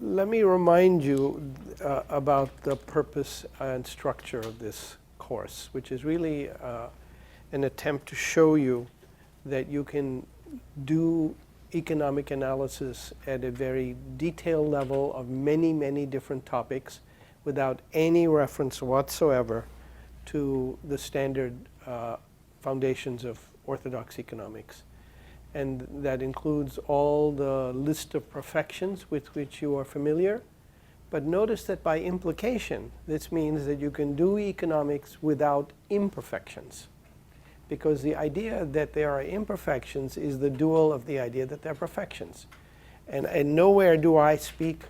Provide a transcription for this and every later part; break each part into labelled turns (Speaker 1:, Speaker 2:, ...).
Speaker 1: let me remind you about the purpose and structure of this course, which is really an attempt to show you that you can do economic analysis at a very detailed level of many, many different topics without any reference whatsoever to the standard foundations of orthodox economics. And that includes all the list of perfections with which you are familiar. But notice that by implication, this means that you can do economics without imperfections. Because the idea that there are imperfections is the dual of the idea that there are perfections. And nowhere do I speak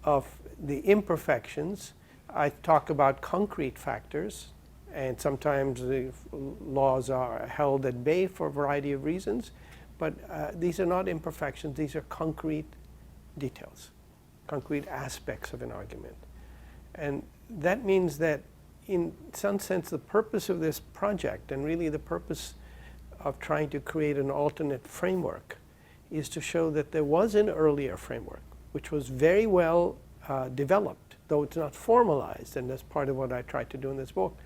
Speaker 1: of the imperfections. I talk about concrete factors, and sometimes the laws are held at bay for a variety of reasons. But these are not imperfections, these are concrete details, concrete aspects of an argument. And that means that in some sense the purpose of this project, and really the purpose of trying to create an alternate framework, is to show that there was an earlier framework which was very well developed, though it's not formalized, and that's part of what I tried to do in this book.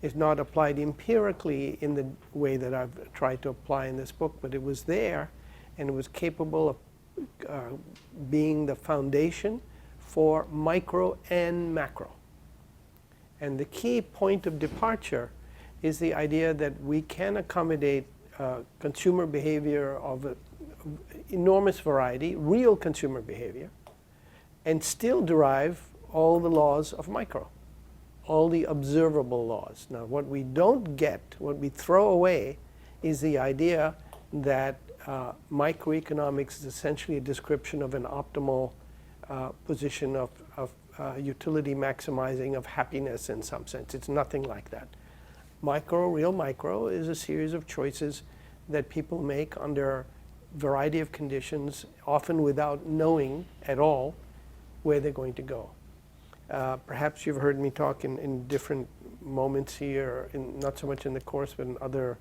Speaker 1: It's not applied empirically in the way that I've tried to apply in this book, but it was there, and it was capable of being the foundation for micro and macro. And the key point of departure is the idea that we can accommodate consumer behavior of enormous variety, real consumer behavior, and still derive all the laws of micro, all the observable laws. Now, what we don't get, what we throw away, is the idea that microeconomics is essentially a description of an optimal position of utility maximizing of happiness in some sense. It's nothing like that. Micro, real micro, is a series of choices that people make under a variety of conditions, often without knowing at all where they're going to go. Perhaps you've heard me talk in different moments here, not so much in the course, but in other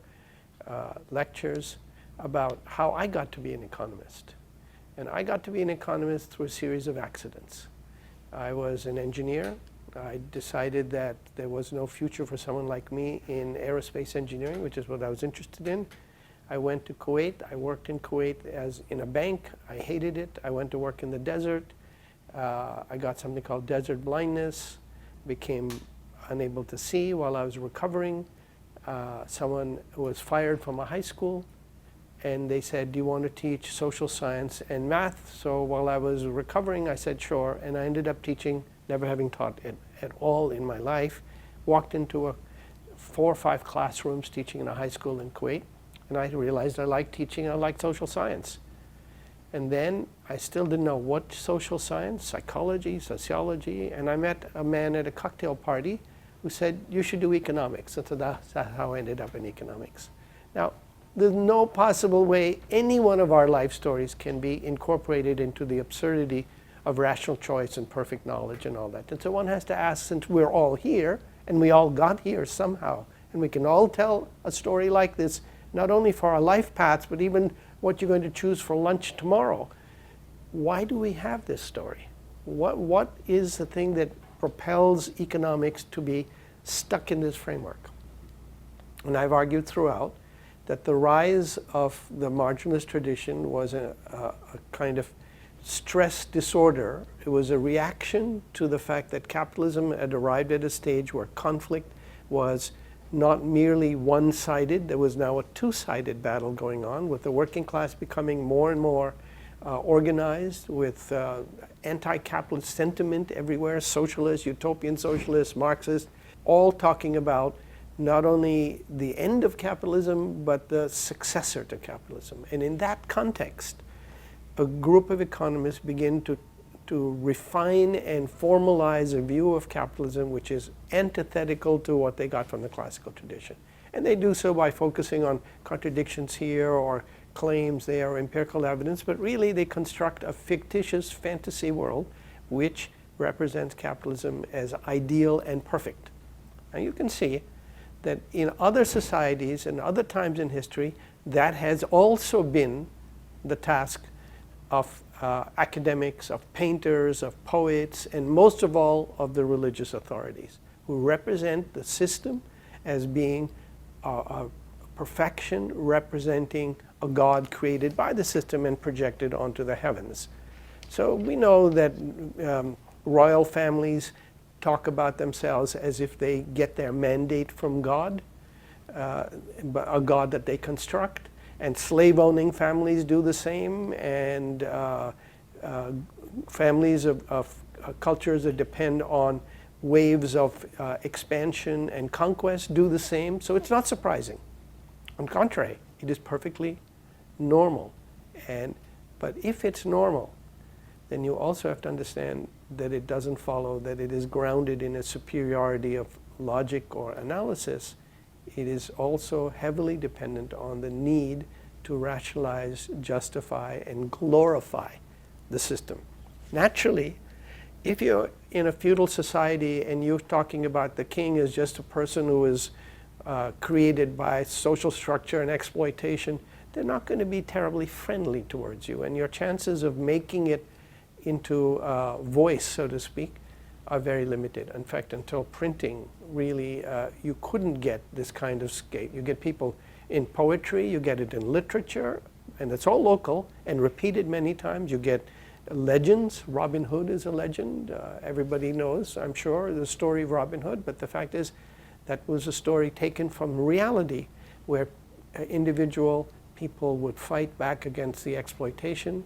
Speaker 1: lectures, about how I got to be an economist. And I got to be an economist through a series of accidents. I was an engineer. I decided that there was no future for someone like me in aerospace engineering, which is what I was interested in. I went to Kuwait. I worked in Kuwait as in a bank. I hated it. I went to work in the desert. I got something called desert blindness, became unable to see while I was recovering. Someone was fired from a high school, and they said, do you want to teach social science and math? So while I was recovering, I said, sure, and I ended up teaching, never having taught it at all in my life. Walked into 4 or 5 classrooms teaching in a high school in Kuwait, and I realized I liked teaching, I liked social science. And then I still didn't know what social science, psychology, sociology, and I met a man at a cocktail party who said, you should do economics. And so that's how I ended up in economics. Now, there's no possible way any one of our life stories can be incorporated into the absurdity of rational choice and perfect knowledge and all that. And so one has to ask, since we're all here, and we all got here somehow, and we can all tell a story like this, not only for our life paths, but even what you're going to choose for lunch tomorrow. Why do we have this story? What is the thing that propels economics to be stuck in this framework? And I've argued throughout that the rise of the marginalist tradition was a kind of stress disorder. It was a reaction to the fact that capitalism had arrived at a stage where conflict was not merely one-sided. There was now a two-sided battle going on, with the working class becoming more and more organized, with anti-capitalist sentiment everywhere, socialists, utopian socialists, Marxists, all talking about not only the end of capitalism, but the successor to capitalism. And in that context, a group of economists begin to refine and formalize a view of capitalism which is antithetical to what they got from the classical tradition. And they do so by focusing on contradictions here or claims there or empirical evidence, but really they construct a fictitious fantasy world which represents capitalism as ideal and perfect. Now you can see that in other societies and other times in history, that has also been the task of academics, of painters, of poets, and most of all of the religious authorities, who represent the system as being a perfection, representing a God created by the system and projected onto the heavens. So we know that royal families talk about themselves as if they get their mandate from God, a God that they construct. And slave-owning families do the same, and families of cultures that depend on waves of expansion and conquest do the same. So it's not surprising. On the contrary, it is perfectly normal. But if it's normal, then you also have to understand that it doesn't follow that it is grounded in a superiority of logic or analysis. It is also heavily dependent on the need to rationalize, justify, and glorify the system. Naturally, if you're in a feudal society and you're talking about the king as just a person who is created by social structure and exploitation, they're not going to be terribly friendly towards you, and your chances of making it into a voice, so to speak, are very limited. In fact, until printing, really, you couldn't get this kind of skate. You get people in poetry, you get it in literature, and it's all local and repeated many times. You get legends. Robin Hood is a legend. Everybody knows, I'm sure, the story of Robin Hood, but the fact is that was a story taken from reality, where individual people would fight back against the exploitation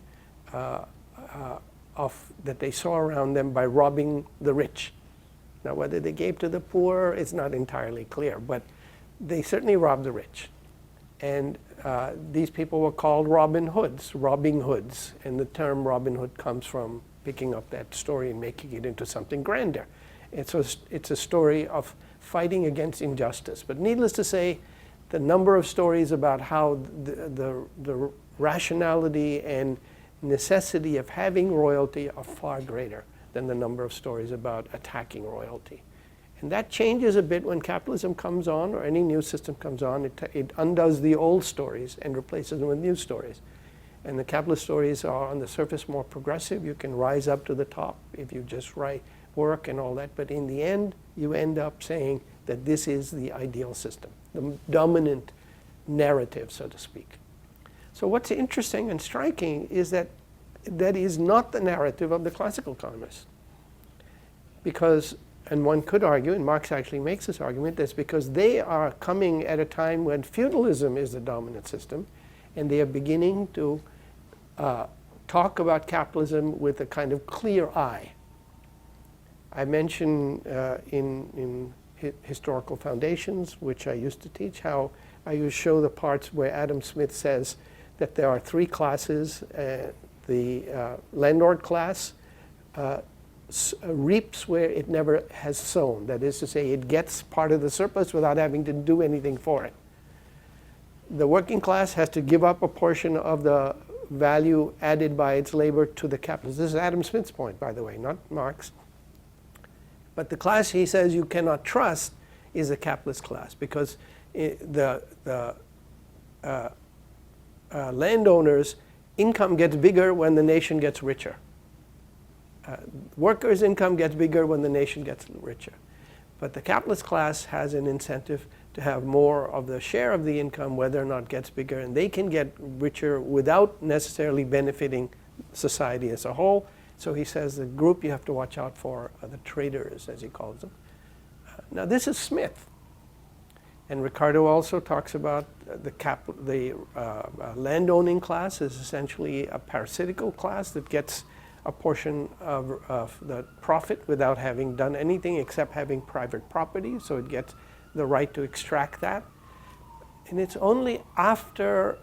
Speaker 1: that they saw around them by robbing the rich. Now, whether they gave to the poor is not entirely clear, but they certainly robbed the rich. And these people were called Robin Hoods, robbing hoods. And the term Robin Hood comes from picking up that story and making it into something grander. And so it's a story of fighting against injustice. But needless to say, the number of stories about how the rationality and necessity of having royalty are far greater than the number of stories about attacking royalty. And that changes a bit when capitalism comes on, or any new system comes on. It undoes the old stories and replaces them with new stories. And the capitalist stories are on the surface more progressive. You can rise up to the top if you just write work and all that. But in the end, you end up saying that this is the ideal system, the dominant narrative, so to speak. So what's interesting and striking is that that is not the narrative of the classical economists. Because, and one could argue, and Marx actually makes this argument, that's because they are coming at a time when feudalism is the dominant system, and they are beginning to talk about capitalism with a kind of clear eye. I mentioned in historical foundations, which I used to teach, how I used to show the parts where Adam Smith says that there are three classes. The landlord class reaps where it never has sown. That is to say, it gets part of the surplus without having to do anything for it. The working class has to give up a portion of the value added by its labor to the capitalist. This is Adam Smith's point, by the way, not Marx. But the class he says you cannot trust is the capitalist class, because the landowners' income gets bigger when the nation gets richer. Workers' income gets bigger when the nation gets richer. But the capitalist class has an incentive to have more of the share of the income, whether or not it gets bigger, and they can get richer without necessarily benefiting society as a whole. So he says the group you have to watch out for are the traders, as he calls them. Now this is Smith. And Ricardo also talks about the landowning class is essentially a parasitical class that gets a portion of the profit without having done anything except having private property, so it gets the right to extract that. And it's only after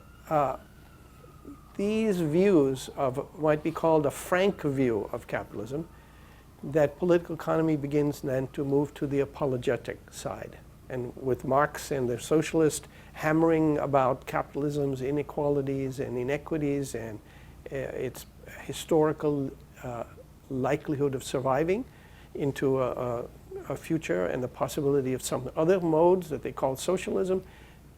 Speaker 1: these views of what might be called a frank view of capitalism that political economy begins then to move to the apologetic side. And with Marx and the socialist hammering about capitalism's inequalities and inequities and its historical likelihood of surviving into a future and the possibility of some other modes that they call socialism,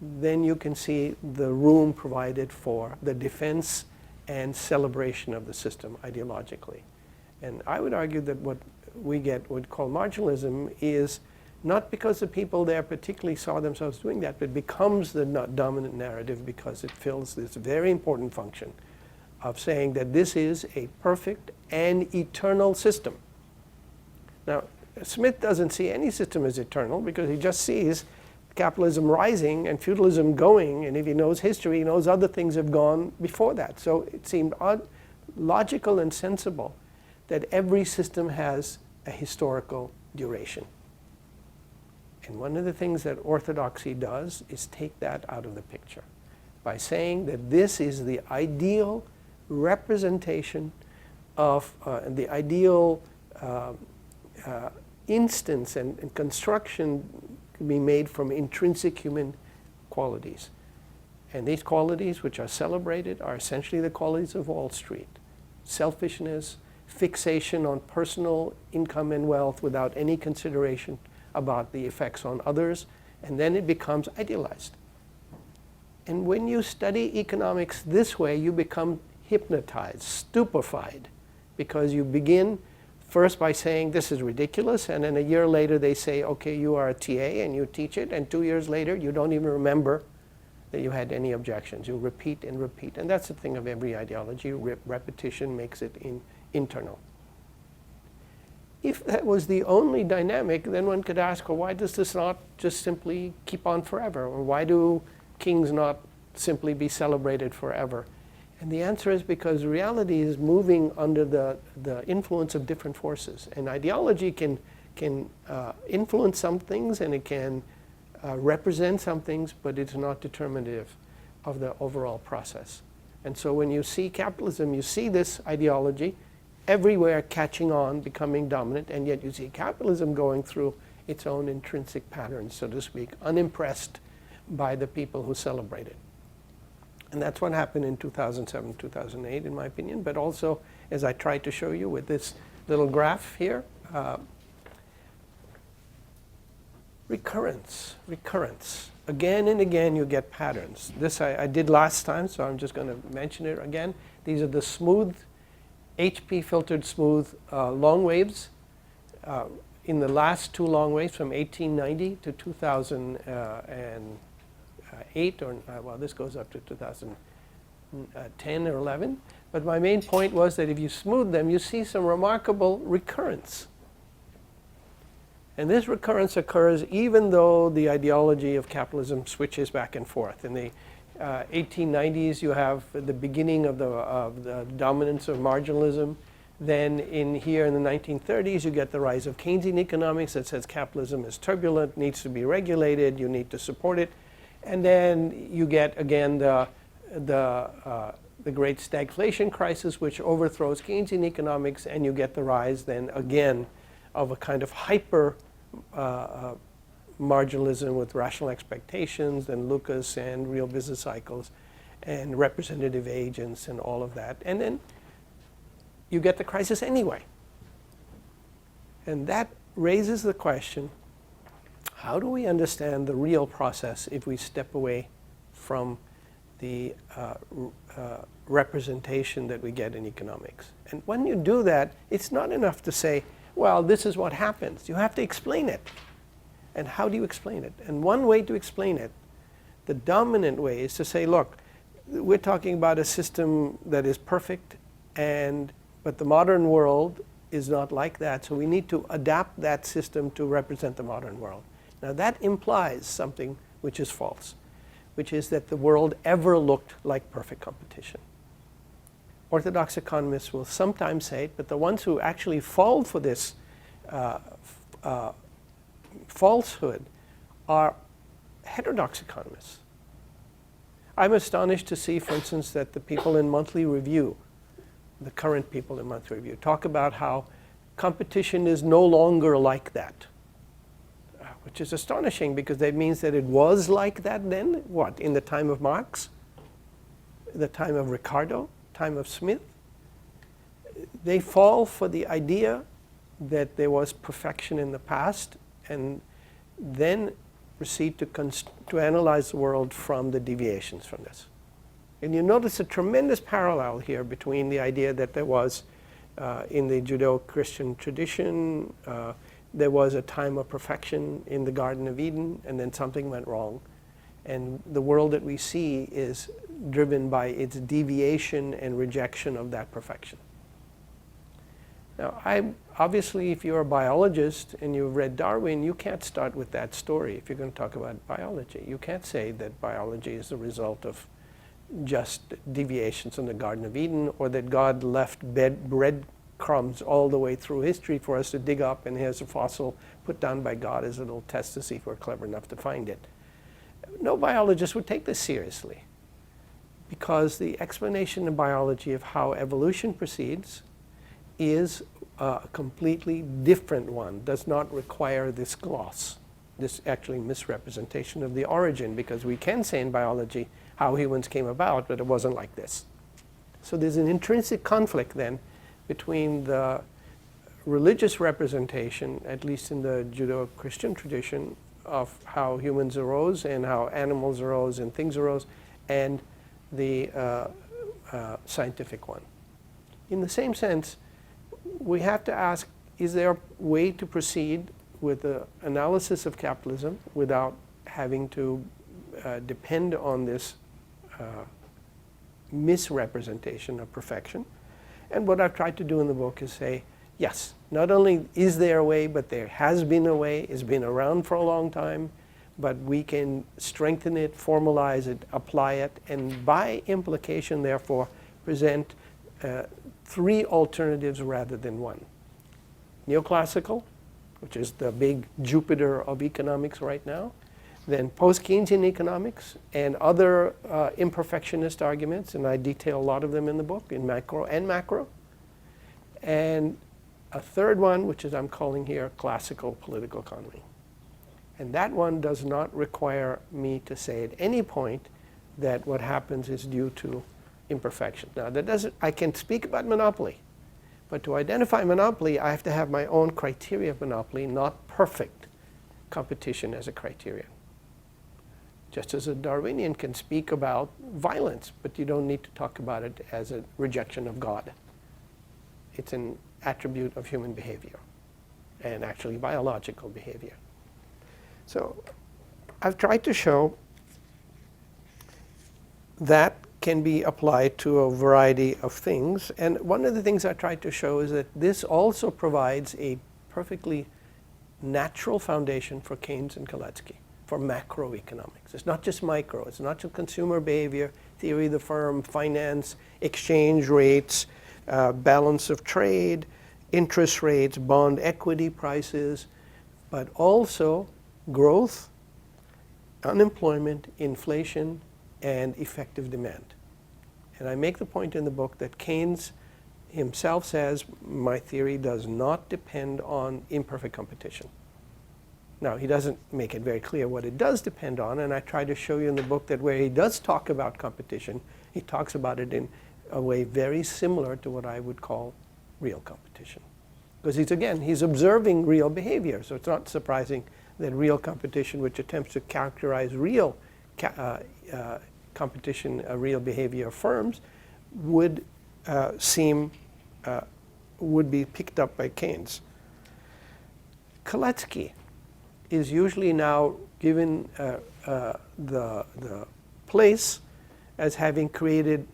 Speaker 1: then you can see the room provided for the defense and celebration of the system ideologically. And I would argue that what we would call marginalism is not because the people there particularly saw themselves doing that, but becomes the dominant narrative because it fills this very important function of saying that this is a perfect and eternal system. Now, Smith doesn't see any system as eternal because he just sees capitalism rising and feudalism going, and if he knows history, he knows other things have gone before that. So it seemed logical and sensible that every system has a historical duration. And one of the things that orthodoxy does is take that out of the picture by saying that this is the ideal representation of the ideal instance and construction can be made from intrinsic human qualities. And these qualities, which are celebrated, are essentially the qualities of Wall Street. Selfishness, fixation on personal income and wealth without any consideration about the effects on others, and then it becomes idealized. And when you study economics this way, you become hypnotized, stupefied, because you begin first by saying this is ridiculous, and then a year later they say, okay, you are a TA and you teach it, and 2 years later you don't even remember that you had any objections. You repeat and repeat, and that's the thing of every ideology. Repetition makes it internal. If that was the only dynamic, then one could ask, well, why does this not just simply keep on forever? Or why do kings not simply be celebrated forever? And the answer is because reality is moving under the influence of different forces. And ideology can influence some things, and it can represent some things, but it's not determinative of the overall process. And so when you see capitalism, you see this ideology everywhere catching on, becoming dominant, and yet you see capitalism going through its own intrinsic patterns, so to speak, unimpressed by the people who celebrate it. And that's what happened in 2007, 2008, in my opinion, but also, as I tried to show you with this little graph here, recurrence. Again and again you get patterns. This I did last time, so I'm just going to mention it again. These are the smooth, HP filtered smooth long waves. In the last two long waves from 1890 to 2008, or well, this goes up to 2010 or 11. But my main point was that if you smooth them, you see some remarkable recurrence. And this recurrence occurs even though the ideology of capitalism switches back and forth. In the 1890s, you have the beginning of the dominance of marginalism. Then in here in the 1930s, you get the rise of Keynesian economics that says capitalism is turbulent, needs to be regulated, you need to support it. And then you get, again, the great stagflation crisis, which overthrows Keynesian economics, and you get the rise then again of a kind of hyper marginalism with rational expectations and Lucas and real business cycles and representative agents and all of that. And then you get the crisis anyway. And that raises the question, how do we understand the real process if we step away from the representation that we get in economics? And when you do that, it's not enough to say, well, this is what happens. You have to explain it. And how do you explain it? And one way to explain it, the dominant way, is to say, look, we're talking about a system that is perfect, but the modern world is not like that, so we need to adapt that system to represent the modern world. Now that implies something which is false, which is that the world ever looked like perfect competition. Orthodox economists will sometimes say it, but the ones who actually fall for this falsehood are heterodox economists. I'm astonished to see, for instance, that the people in Monthly Review, the current people in Monthly Review, talk about how competition is no longer like that, which is astonishing because that means that it was like that then, what, in the time of Marx, the time of Ricardo, time of Smith. They fall for the idea that there was perfection in the past and then proceed to analyze the world from the deviations from this. And you notice a tremendous parallel here between the idea that there was, in the Judeo-Christian tradition, there was a time of perfection in the Garden of Eden, and then something went wrong. And the world that we see is driven by its deviation and rejection of that perfection. Now, obviously, if you're a biologist and you've read Darwin, you can't start with that story if you're going to talk about biology. You can't say that biology is the result of just deviations in the Garden of Eden, or that God left breadcrumbs all the way through history for us to dig up, and here's a fossil put down by God as a little test to see if we're clever enough to find it. No biologist would take this seriously, because the explanation in biology of how evolution proceeds is a completely different one, does not require this gloss, this actually misrepresentation of the origin, because we can say in biology how humans came about, but it wasn't like this. So there's an intrinsic conflict then between the religious representation, at least in the Judeo-Christian tradition, of how humans arose and how animals arose and things arose, and the scientific one. In the same sense, we have to ask, is there a way to proceed with the analysis of capitalism without having to depend on this misrepresentation of perfection? And what I've tried to do in the book is say, yes, not only is there a way, but there has been a way. It's been around for a long time, but we can strengthen it, formalize it, apply it, and by implication, therefore, present three alternatives rather than one. Neoclassical, which is the big Jupiter of economics right now, then post-Keynesian economics and other imperfectionist arguments, and I detail a lot of them in the book, in macro and macro. And a third one, which is I'm calling here classical political economy. And that one does not require me to say at any point that what happens is due to imperfection. Now, that doesn't, I can speak about monopoly, but to identify monopoly, I have to have my own criteria of monopoly, not perfect competition as a criterion. Just as a Darwinian can speak about violence, but you don't need to talk about it as a rejection of God. It's an attribute of human behavior, and actually biological behavior. So I've tried to show that can be applied to a variety of things. And one of the things I tried to show is that this also provides a perfectly natural foundation for Keynes and Kalecki, for macroeconomics. It's not just micro. It's not just consumer behavior, theory of the firm, finance, exchange rates, balance of trade, interest rates, bond equity prices, but also growth, unemployment, inflation, and effective demand. And I make the point in the book that Keynes himself says, my theory does not depend on imperfect competition. Now, he doesn't make it very clear what it does depend on, and I try to show you in the book that where he does talk about competition, he talks about it in a way very similar to what I would call real competition. Because he's observing real behavior, so it's not surprising that real competition, which attempts to characterize real competition, real behavior of firms, would would be picked up by Keynes. Kalecki is usually now given the place as having created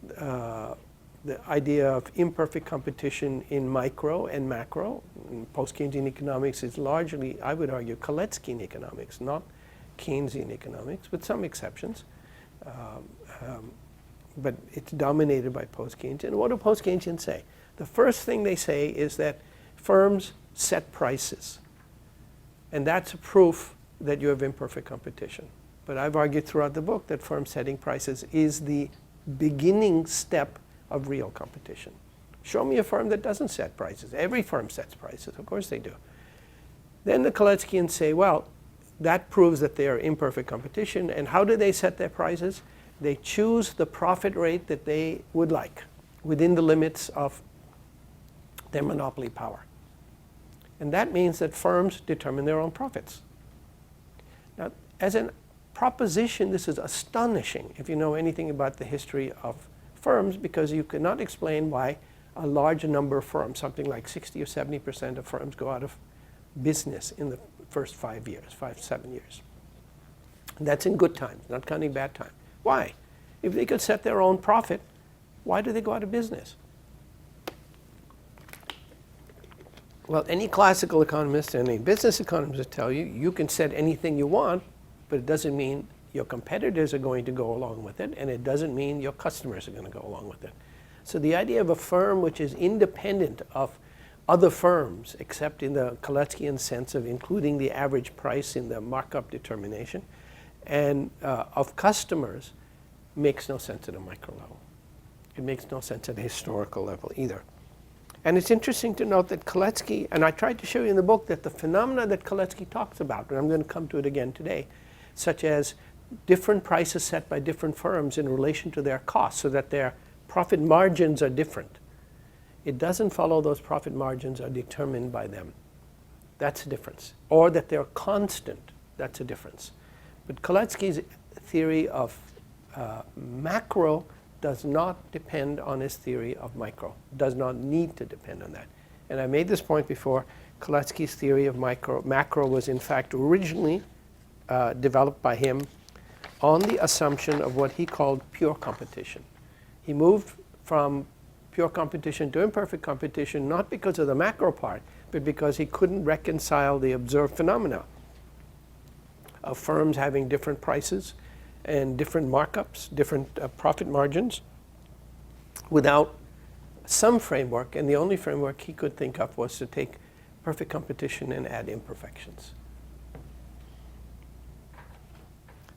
Speaker 1: the idea of imperfect competition in micro and macro. Post-Keynesian economics is largely, I would argue, Kaleckian economics, not Keynesian economics, with some exceptions. But it's dominated by post-Keynesian. What do post-Keynesians say? The first thing they say is that firms set prices. And that's a proof that you have imperfect competition. But I've argued throughout the book that firm setting prices is the beginning step of real competition. Show me a firm that doesn't set prices. Every firm sets prices. Of course they do. Then the Kaleckians say, well, that proves that they are imperfect competition. And how do they set their prices? They choose the profit rate that they would like within the limits of their monopoly power. And that means that firms determine their own profits. Now, as an proposition, this is astonishing if you know anything about the history of firms, because you cannot explain why a large number of firms, something like 60 or 70% of firms, go out of business in the first 5 years, 7 years. And that's in good times, not counting bad times. Why? If they could set their own profit, why do they go out of business? Well, any classical economist and any business economist will tell you, you can set anything you want, but it doesn't mean your competitors are going to go along with it, and it doesn't mean your customers are going to go along with it. So the idea of a firm which is independent of other firms, except in the Kaleckian sense of including the average price in the markup determination, and of customers, makes no sense at a micro level. It makes no sense at a historical level either. And it's interesting to note that Kalecki, and I tried to show you in the book that the phenomena that Kalecki talks about, and I'm going to come to it again today, such as different prices set by different firms in relation to their costs, so that their profit margins are different. It doesn't follow those profit margins are determined by them. That's a difference. Or that they're constant. That's a difference. But Kalecki's theory of macro does not depend on his theory of micro. Does not need to depend on that. And I made this point before. Kalecki's theory of macro was in fact originally developed by him on the assumption of what he called pure competition. He moved from pure competition to imperfect competition, not because of the macro part, but because he couldn't reconcile the observed phenomena of firms having different prices and different markups, different profit margins, without some framework. And the only framework he could think of was to take perfect competition and add imperfections.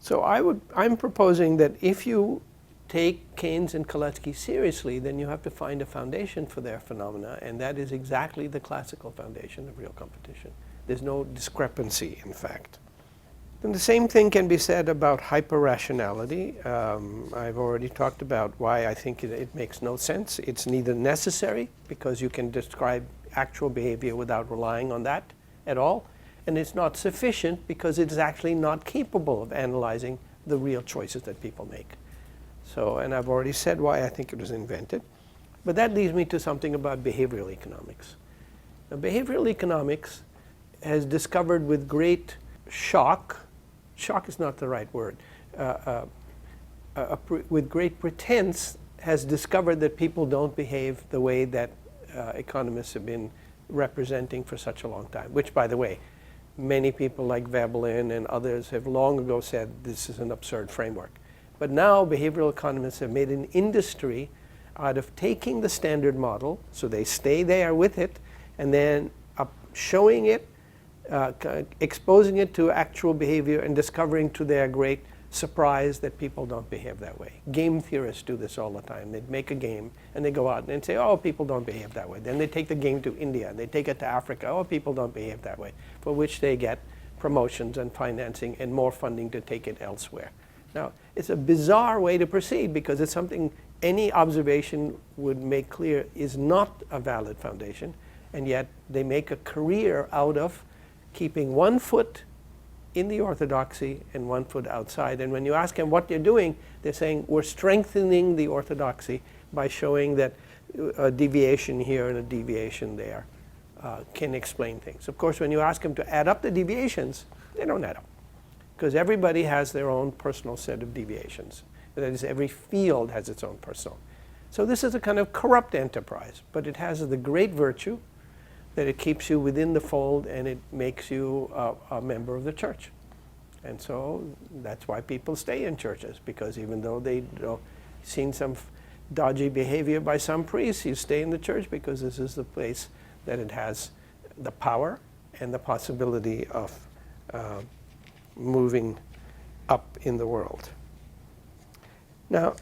Speaker 1: So I'm proposing that if you take Keynes and Kalecki seriously, then you have to find a foundation for their phenomena, and that is exactly the classical foundation of real competition. There's no discrepancy, in fact. And the same thing can be said about hyper-rationality. I've already talked about why I think it makes no sense. It's neither necessary, because you can describe actual behavior without relying on that at all, and it's not sufficient because it's actually not capable of analyzing the real choices that people make. So, and I've already said why I think it was invented. But that leads me to something about behavioral economics. Now, behavioral economics has discovered with great shock is not the right word, with great pretense has discovered that people don't behave the way that economists have been representing for such a long time, which, by the way, many people like Veblen and others have long ago said this is an absurd framework. But now behavioral economists have made an industry out of taking the standard model, so they stay there with it, and then showing it, exposing it to actual behavior, and discovering to their great surprise that people don't behave that way. Game theorists do this all the time. They make a game and they go out and say, oh, people don't behave that way. Then they take the game to India and they take it to Africa. Oh, people don't behave that way. For which they get promotions and financing and more funding to take it elsewhere. Now, it's a bizarre way to proceed because it's something any observation would make clear is not a valid foundation, and yet they make a career out of keeping one foot in the orthodoxy and one foot outside. And when you ask them what they're doing, they're saying we're strengthening the orthodoxy by showing that a deviation here and a deviation there can explain things. Of course, when you ask them to add up the deviations, they don't add up, because everybody has their own personal set of deviations. That is, every field has its own personal. So this is a kind of corrupt enterprise, but it has the great virtue that it keeps you within the fold and it makes you a member of the church. And so that's why people stay in churches, because even though they've seen some dodgy behavior by some priests, you stay in the church because this is the place that it has the power and the possibility of moving up in the world. Now,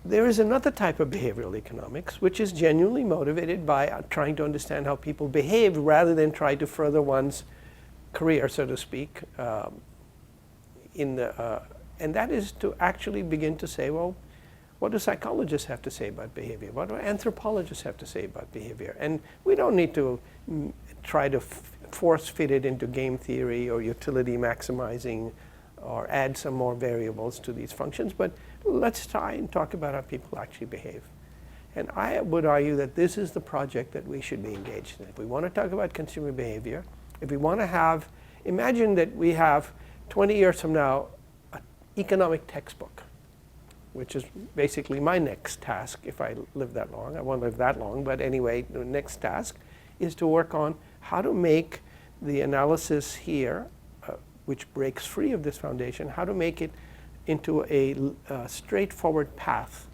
Speaker 1: there is another type of behavioral economics which is genuinely motivated by trying to understand how people behave rather than try to further one's career, so to speak, and that is to actually begin to say, well, what do psychologists have to say about behavior? What do anthropologists have to say about behavior? And we don't need to try to force fit it into game theory or utility maximizing or add some more variables to these functions, but let's try and talk about how people actually behave. And I would argue that this is the project that we should be engaged in. If we want to talk about consumer behavior, if we want to have, imagine that we have 20 years from now an economic textbook, which is basically my next task if I live that long. I won't live that long, but anyway, the next task is to work on how to make the analysis here, which breaks free of this foundation, how to make it into a straightforward path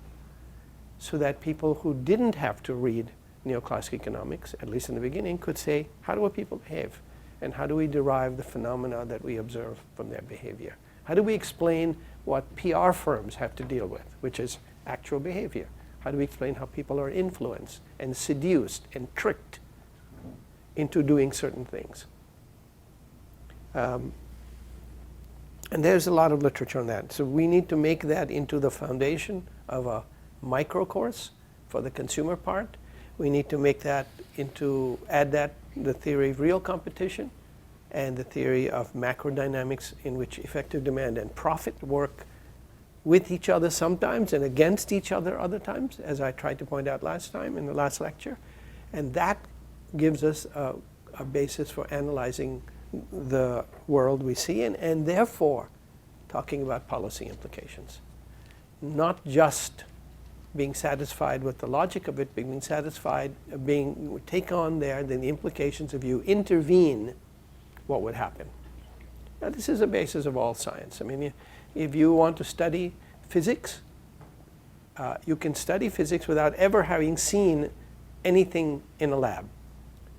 Speaker 1: so that people who didn't have to read neoclassical economics, at least in the beginning, could say, how do people behave? And how do we derive the phenomena that we observe from their behavior? How do we explain what PR firms have to deal with, which is actual behavior? How do we explain how people are influenced and seduced and tricked into doing certain things? And there's a lot of literature on that. So we need to make that into the foundation of a micro course for the consumer part. We need to make that into, add that, the theory of real competition and the theory of macro dynamics in which effective demand and profit work with each other sometimes and against each other other times, as I tried to point out last time in the last lecture. And that gives us a basis for analyzing the world we see in, and therefore talking about policy implications. Not just being satisfied with the logic of it, being satisfied, take on there then the implications of you intervene, what would happen. Now this is the basis of all science. I mean, if you want to study physics, you can study physics without ever having seen anything in a lab.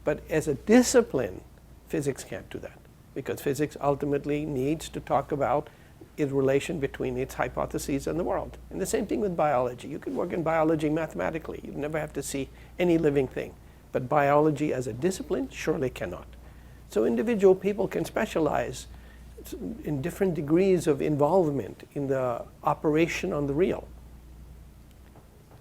Speaker 1: But as a discipline, physics can't do that, because physics ultimately needs to talk about the relation between its hypotheses and the world. And the same thing with biology. You can work in biology mathematically. You never have to see any living thing. But biology as a discipline surely cannot. So individual people can specialize in different degrees of involvement in the operation on the real.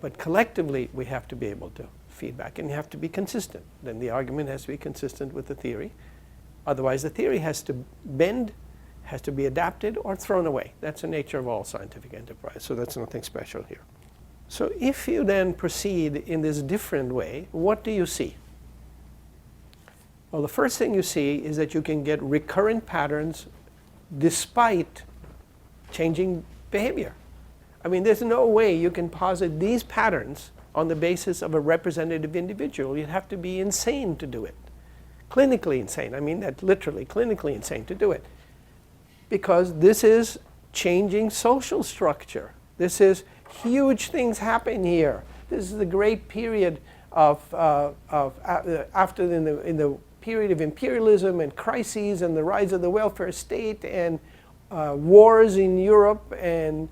Speaker 1: But collectively, we have to be able to feedback, and you have to be consistent. Then the argument has to be consistent with the theory. Otherwise, the theory has to bend, has to be adapted or thrown away. That's the nature of all scientific enterprise, so that's nothing special here. So if you then proceed in this different way, what do you see? Well, the first thing you see is that you can get recurrent patterns despite changing behavior. I mean, there's no way you can posit these patterns on the basis of a representative individual. You'd have to be insane to do it. Clinically insane. I mean that literally, clinically insane to do it. Because this is changing social structure. This is huge things happen here. This is the great period after in the period of imperialism and crises and the rise of the welfare state and wars in Europe, and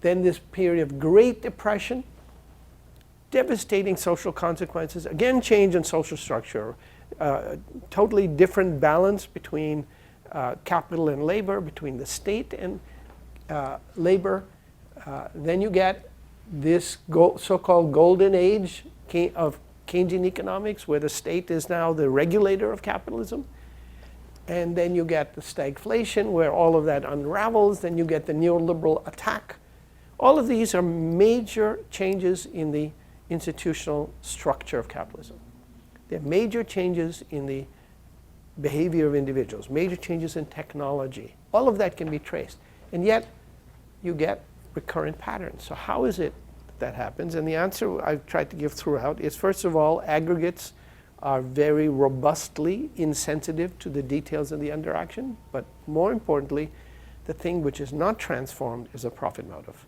Speaker 1: then this period of Great Depression, devastating social consequences, again change in social structure, totally different balance between capital and labor, between the state and labor. Then you get this so-called golden age of Keynesian economics, where the state is now the regulator of capitalism. And then you get the stagflation, where all of that unravels. Then you get the neoliberal attack. All of these are major changes in the institutional structure of capitalism. They're major changes in the behavior of individuals, major changes in technology. All of that can be traced. And yet, you get recurrent patterns. So how is it that happens? And the answer I've tried to give throughout is, first of all, aggregates are very robustly insensitive to the details of the interaction. But more importantly, the thing which is not transformed is a profit motive.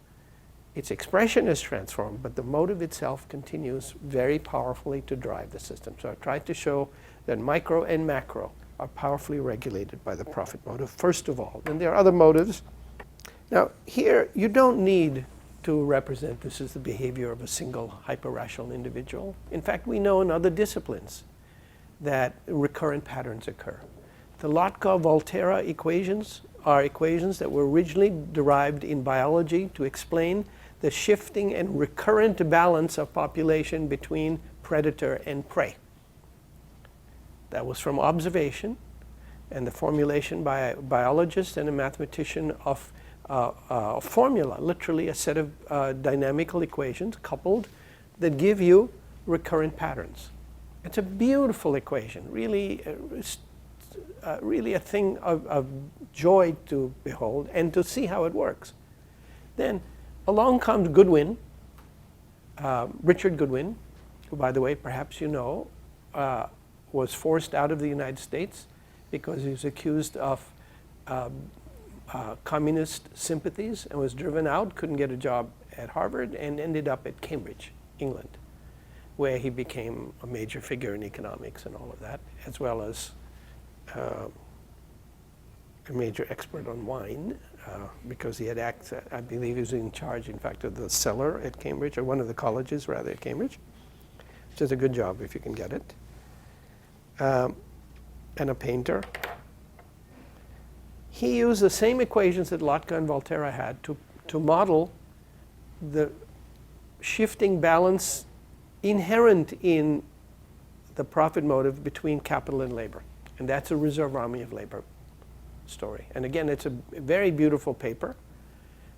Speaker 1: Its expression is transformed, but the motive itself continues very powerfully to drive the system. So I've tried to show that micro and macro are powerfully regulated by the profit motive, first of all. Then there are other motives. Now, here, you don't need to represent this as the behavior of a single hyper-rational individual. In fact, we know in other disciplines that recurrent patterns occur. The Lotka-Volterra equations are equations that were originally derived in biology to explain the shifting and recurrent balance of population between predator and prey. That was from observation. and the formulation by a biologist and a mathematician of a formula, literally a set of dynamical equations coupled that give you recurrent patterns. It's a beautiful equation, really, really a thing of joy to behold and to see how it works. Then along comes Goodwin, Richard Goodwin, who, by the way, perhaps you know, was forced out of the United States because he was accused of communist sympathies and was driven out, couldn't get a job at Harvard, and ended up at Cambridge, England, where he became a major figure in economics and all of that, as well as a major expert on wine, because he had I believe he was in charge, in fact, of the cellar at Cambridge, or one of the colleges, rather, at Cambridge, which is a good job if you can get it. And a painter. He used the same equations that Lotka and Volterra had to model the shifting balance inherent in the profit motive between capital and labor. And that's a reserve army of labor story. And again, it's a very beautiful paper.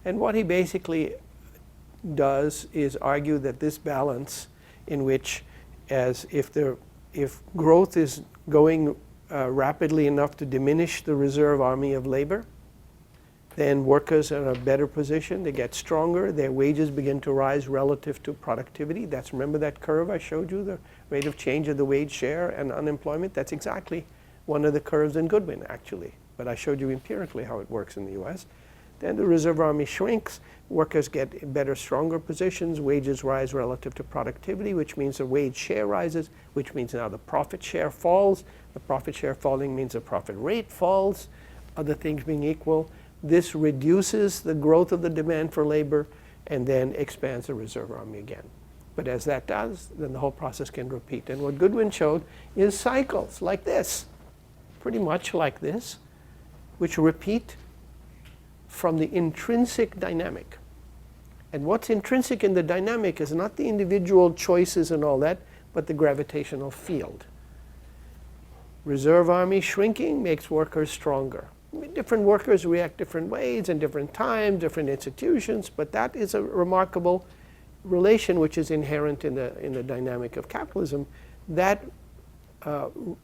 Speaker 1: And what he basically does is argue that this balance, in which if growth is going rapidly enough to diminish the reserve army of labor, then workers are in a better position, they get stronger, their wages begin to rise relative to productivity. Remember that curve I showed you, the rate of change of the wage share and unemployment? That's exactly one of the curves in Goodwin, actually. But I showed you empirically how it works in the US. Then the reserve army shrinks, workers get better, stronger positions, wages rise relative to productivity, which means the wage share rises, which means now the profit share falls. The profit share falling means the profit rate falls, other things being equal. This reduces the growth of the demand for labor and then expands the reserve army again. But as that does, then the whole process can repeat. And what Goodwin showed is cycles like this, pretty much like this, which repeat from the intrinsic dynamic. And what's intrinsic in the dynamic is not the individual choices and all that, but the gravitational field. Reserve army shrinking makes workers stronger. Different workers react different ways and different times, different institutions, but that is a remarkable relation which is inherent in the dynamic of capitalism. That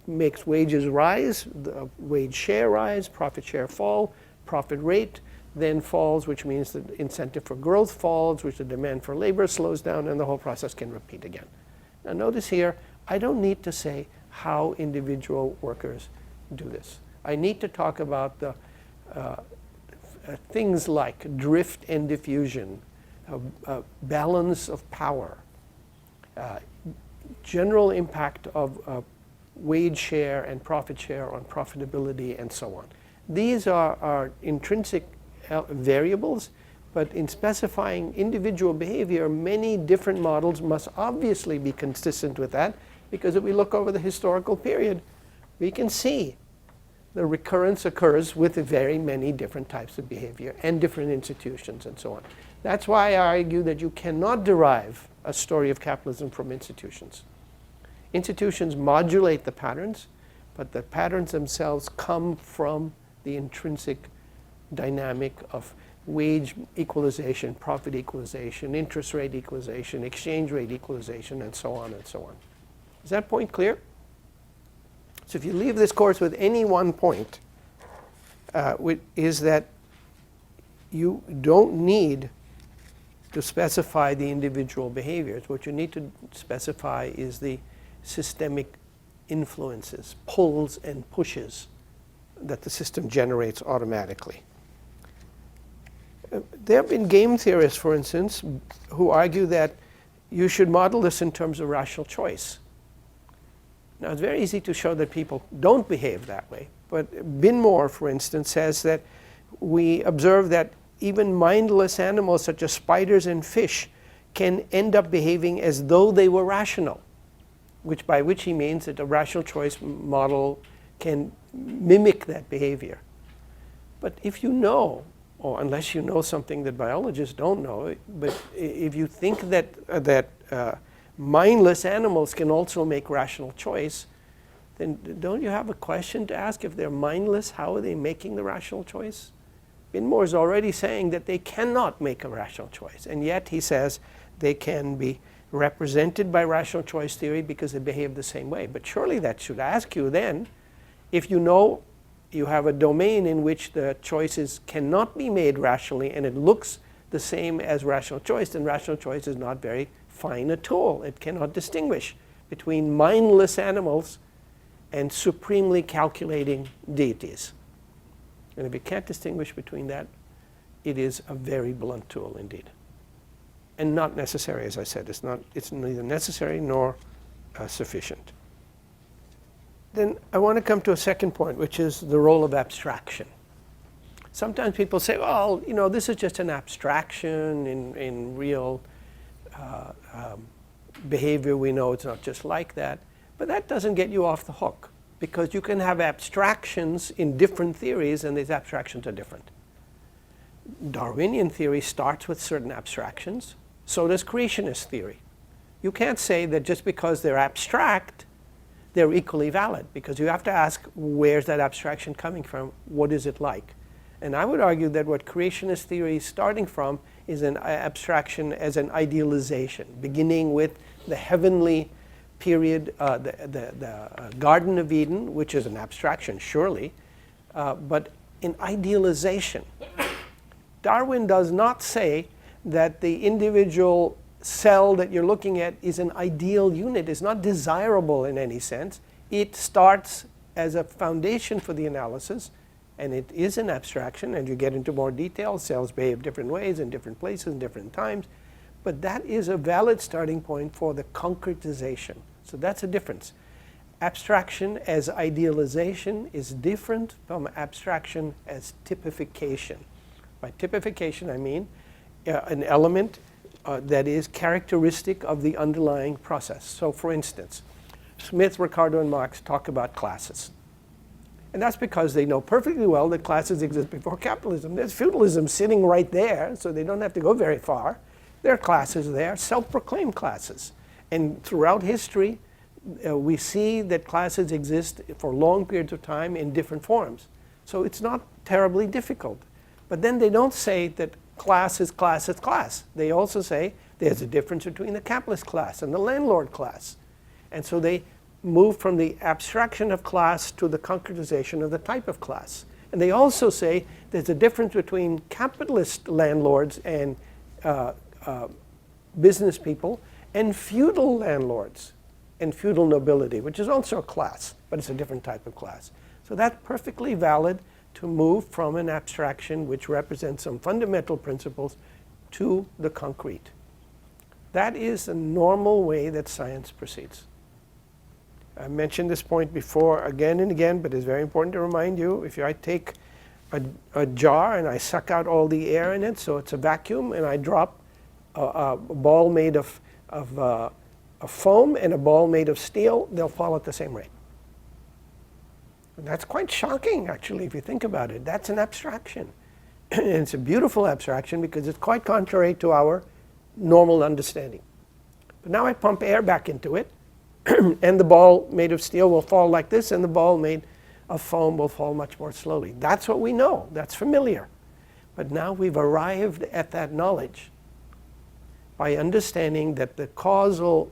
Speaker 1: makes wages rise, the wage share rise, profit share fall, profit rate then falls, which means the incentive for growth falls, which the demand for labor slows down, and the whole process can repeat again. Now notice here, I don't need to say how individual workers do this. I need to talk about the things like drift and diffusion, balance of power, general impact of wage share and profit share on profitability, and so on. These are intrinsic variables, but in specifying individual behavior, many different models must obviously be consistent with that, because if we look over the historical period, we can see the recurrence occurs with very many different types of behavior and different institutions and so on. That's why I argue that you cannot derive a story of capitalism from institutions. Institutions modulate the patterns, but the patterns themselves come from the intrinsic dynamic of wage equalization, profit equalization, interest rate equalization, exchange rate equalization, and so on and so on. Is that point clear? So if you leave this course with any one point, is that you don't need to specify the individual behaviors. What you need to specify is the systemic influences, pulls and pushes that the system generates automatically. There have been game theorists, for instance, who argue that you should model this in terms of rational choice. Now, it's very easy to show that people don't behave that way, but Binmore, for instance, says that we observe that even mindless animals such as spiders and fish can end up behaving as though they were rational, by which he means that a rational choice model can mimic that behavior. But if you know, or unless you know something that biologists don't know, but if you think that mindless animals can also make rational choice, then don't you have a question to ask? If they're mindless, how are they making the rational choice? Binmore is already saying that they cannot make a rational choice, and yet he says they can be represented by rational choice theory because they behave the same way. But surely that should ask you then, if you know you have a domain in which the choices cannot be made rationally and it looks the same as rational choice, then rational choice is not very fine a tool. It cannot distinguish between mindless animals and supremely calculating deities. And if you can't distinguish between that, it is a very blunt tool indeed. And not necessary, as I said. It's neither necessary nor sufficient. Then I want to come to a second point, which is the role of abstraction. Sometimes people say, well, you know, this is just an abstraction in real behavior. We know it's not just like that. But that doesn't get you off the hook, because you can have abstractions in different theories, and these abstractions are different. Darwinian theory starts with certain abstractions. So does creationist theory. You can't say that just because they're abstract, they're equally valid, because you have to ask, where's that abstraction coming from? What is it like? And I would argue that what creationist theory is starting from is an abstraction as an idealization, beginning with the heavenly period, the Garden of Eden, which is an abstraction, surely, but in idealization. Darwin does not say that the individual cell that you're looking at is an ideal unit, is not desirable in any sense. It starts as a foundation for the analysis, and it is an abstraction, and you get into more detail. Cells behave different ways in different places and different times, but that is a valid starting point for the concretization. So that's a difference. Abstraction as idealization is different from abstraction as typification. By typification, I mean an element that is characteristic of the underlying process. So for instance, Smith, Ricardo, and Marx talk about classes. And that's because they know perfectly well that classes exist before capitalism. There's feudalism sitting right there, so they don't have to go very far. There are classes there, self-proclaimed classes. And throughout history, we see that classes exist for long periods of time in different forms. So it's not terribly difficult. But then they don't say that class is class is class. They also say there's a difference between the capitalist class and the landlord class. And so they move from the abstraction of class to the concretization of the type of class. And they also say there's a difference between capitalist landlords and business people and feudal landlords and feudal nobility, which is also a class, but it's a different type of class. So that's perfectly valid to move from an abstraction which represents some fundamental principles to the concrete. That is the normal way that science proceeds. I mentioned this point before again and again, but it's very important to remind you. If I take a jar and I suck out all the air in it, so it's a vacuum, and I drop a ball made of foam and a ball made of steel, they'll fall at the same rate. And that's quite shocking, actually, if you think about it. That's an abstraction. And it's a beautiful abstraction because it's quite contrary to our normal understanding. But now I pump air back into it, and the ball made of steel will fall like this, and the ball made of foam will fall much more slowly. That's what we know. That's familiar. But now we've arrived at that knowledge by understanding that the causal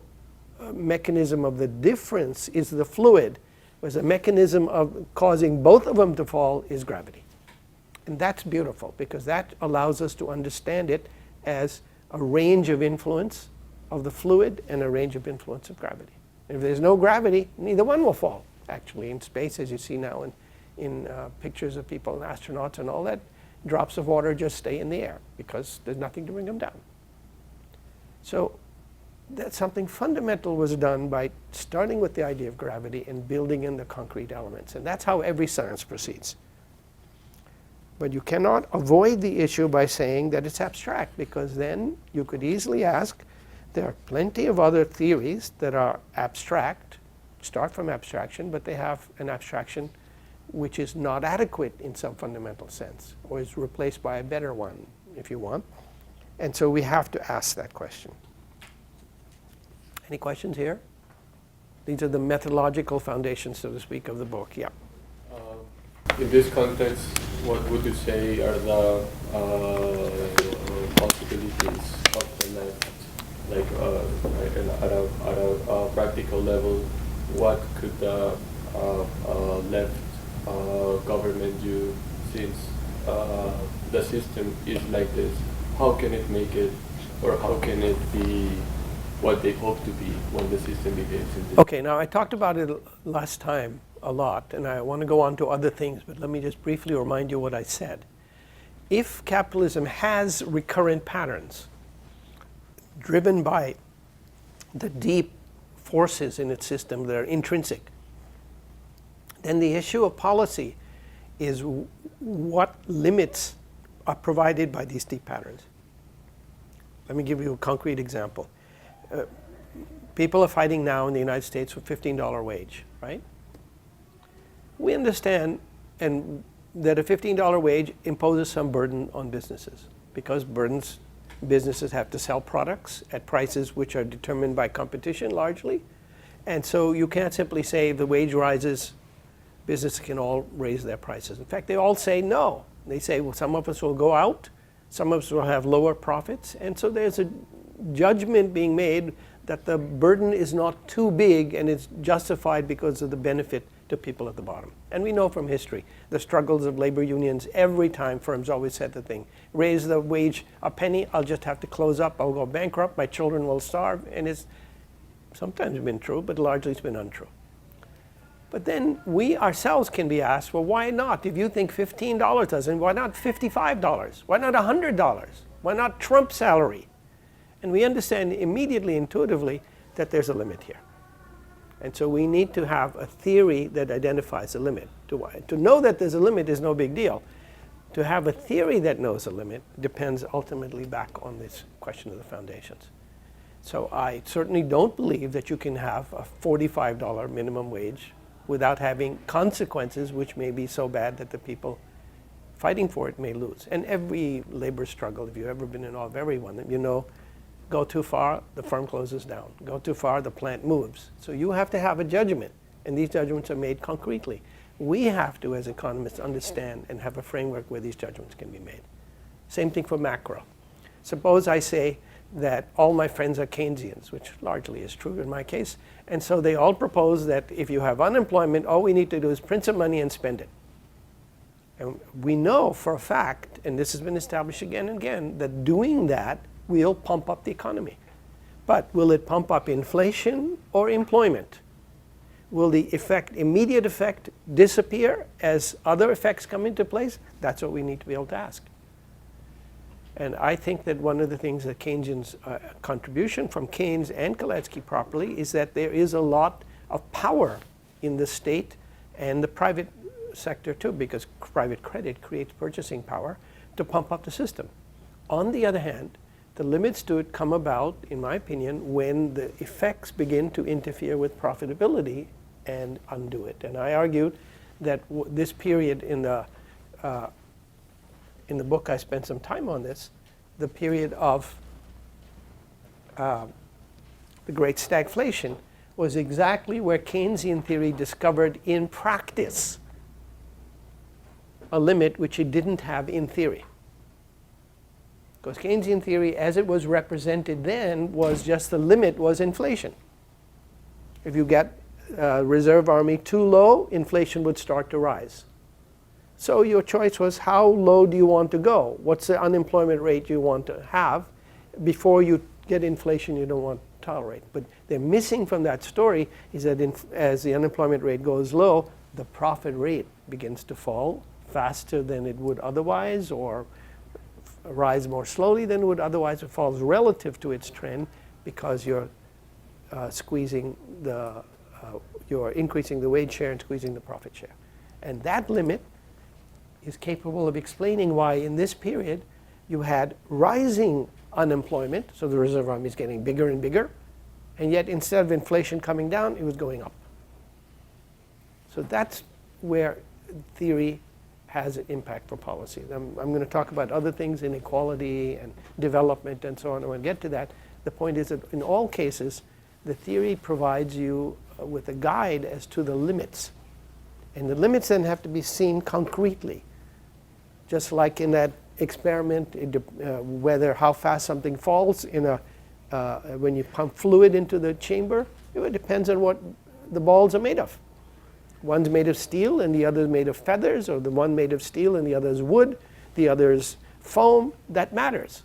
Speaker 1: mechanism of the difference is the fluid, whereas the mechanism of causing both of them to fall is gravity. And that's beautiful, because that allows us to understand it as a range of influence of the fluid and a range of influence of gravity. And if there's no gravity, neither one will fall, actually, in space, as you see now in pictures of people and astronauts and all that. Drops of water just stay in the air because there's nothing to bring them down. So that something fundamental was done by starting with the idea of gravity and building in the concrete elements. And that's how every science proceeds. But you cannot avoid the issue by saying that it's abstract, because then you could easily ask, there are plenty of other theories that are abstract, start from abstraction, but they have an abstraction which is not adequate in some fundamental sense, or is replaced by a better one, if you want. And so we have to ask that question. Any questions here? These are the methodological foundations, so to speak, of the book. Yeah.
Speaker 2: In this context, what would you say are the possibilities of the left? Like at a practical level, what could the left government do since the system is like this? How can it make it, or how can it be what they hope to be when the system begins?
Speaker 1: Okay, now I talked about it last time a lot, and I want to go on to other things, but let me just briefly remind you what I said. If capitalism has recurrent patterns driven by the deep forces in its system that are intrinsic, then the issue of policy is what limits are provided by these deep patterns. Let me give you a concrete example. People are fighting now in the United States for $15 wage, right? We understand that a $15 wage imposes some burden on businesses, because businesses have to sell products at prices which are determined by competition largely. And so you can't simply say the wage rises, businesses can all raise their prices. In fact, they all say no. They say, well, some of us will go out, some of us will have lower profits. And so there's a judgment being made that the burden is not too big and it's justified because of the benefit to people at the bottom. And we know from history, the struggles of labor unions, every time firms always said the thing, raise the wage a penny, I'll just have to close up, I'll go bankrupt, my children will starve. And it's sometimes been true, but largely it's been untrue. But then we ourselves can be asked, well, why not? If you think $15 doesn't, why not $55? Why not $100? Why not Trump's salary? And we understand immediately, intuitively, that there's a limit here. And so we need to have a theory that identifies a limit. To know that there's a limit is no big deal. To have a theory that knows a limit depends ultimately back on this question of the foundations. So I certainly don't believe that you can have a $45 minimum wage without having consequences which may be so bad that the people fighting for it may lose. And every labor struggle, if you've ever been involved, everyone, you know, go too far, the firm closes down. Go too far, the plant moves. So you have to have a judgment, and these judgments are made concretely. We have to, as economists, understand and have a framework where these judgments can be made. Same thing for macro. Suppose I say that all my friends are Keynesians, which largely is true in my case, and so they all propose that if you have unemployment, all we need to do is print some money and spend it. And we know for a fact, and this has been established again and again, that doing that will pump up the economy. But will it pump up inflation or employment? Will the immediate effect disappear as other effects come into place? That's what we need to be able to ask. And I think that one of the things that Keynesian's contribution from Keynes and Kalecki properly is that there is a lot of power in the state and the private sector too, because private credit creates purchasing power to pump up the system. On the other hand, the limits to it come about, in my opinion, when the effects begin to interfere with profitability and undo it. And I argued that this period in the book, I spent some time on this, the period of the great stagflation was exactly where Keynesian theory discovered in practice a limit which it didn't have in theory. Because Keynesian theory, as it was represented then, was just the limit was inflation. If you get reserve army too low, inflation would start to rise. So your choice was, how low do you want to go? What's the unemployment rate you want to have before you get inflation you don't want to tolerate? But they're missing from that story is that as the unemployment rate goes low, the profit rate begins to fall faster than it would otherwise, or rise more slowly than it would otherwise. It falls relative to its trend because you're you're increasing the wage share and squeezing the profit share. And that limit is capable of explaining why in this period you had rising unemployment, so the reserve army is getting bigger and bigger, and yet instead of inflation coming down, it was going up. So that's where theory has an impact for policy. I'm going to talk about other things, inequality and development and so on, and we'll get to that. The point is that in all cases, the theory provides you with a guide as to the limits. And the limits then have to be seen concretely. Just like in that experiment, how fast something falls when you pump fluid into the chamber, it depends on what the balls are made of. One's made of steel and the other's made of feathers, or the one made of steel and the other's wood, the other's foam. That matters.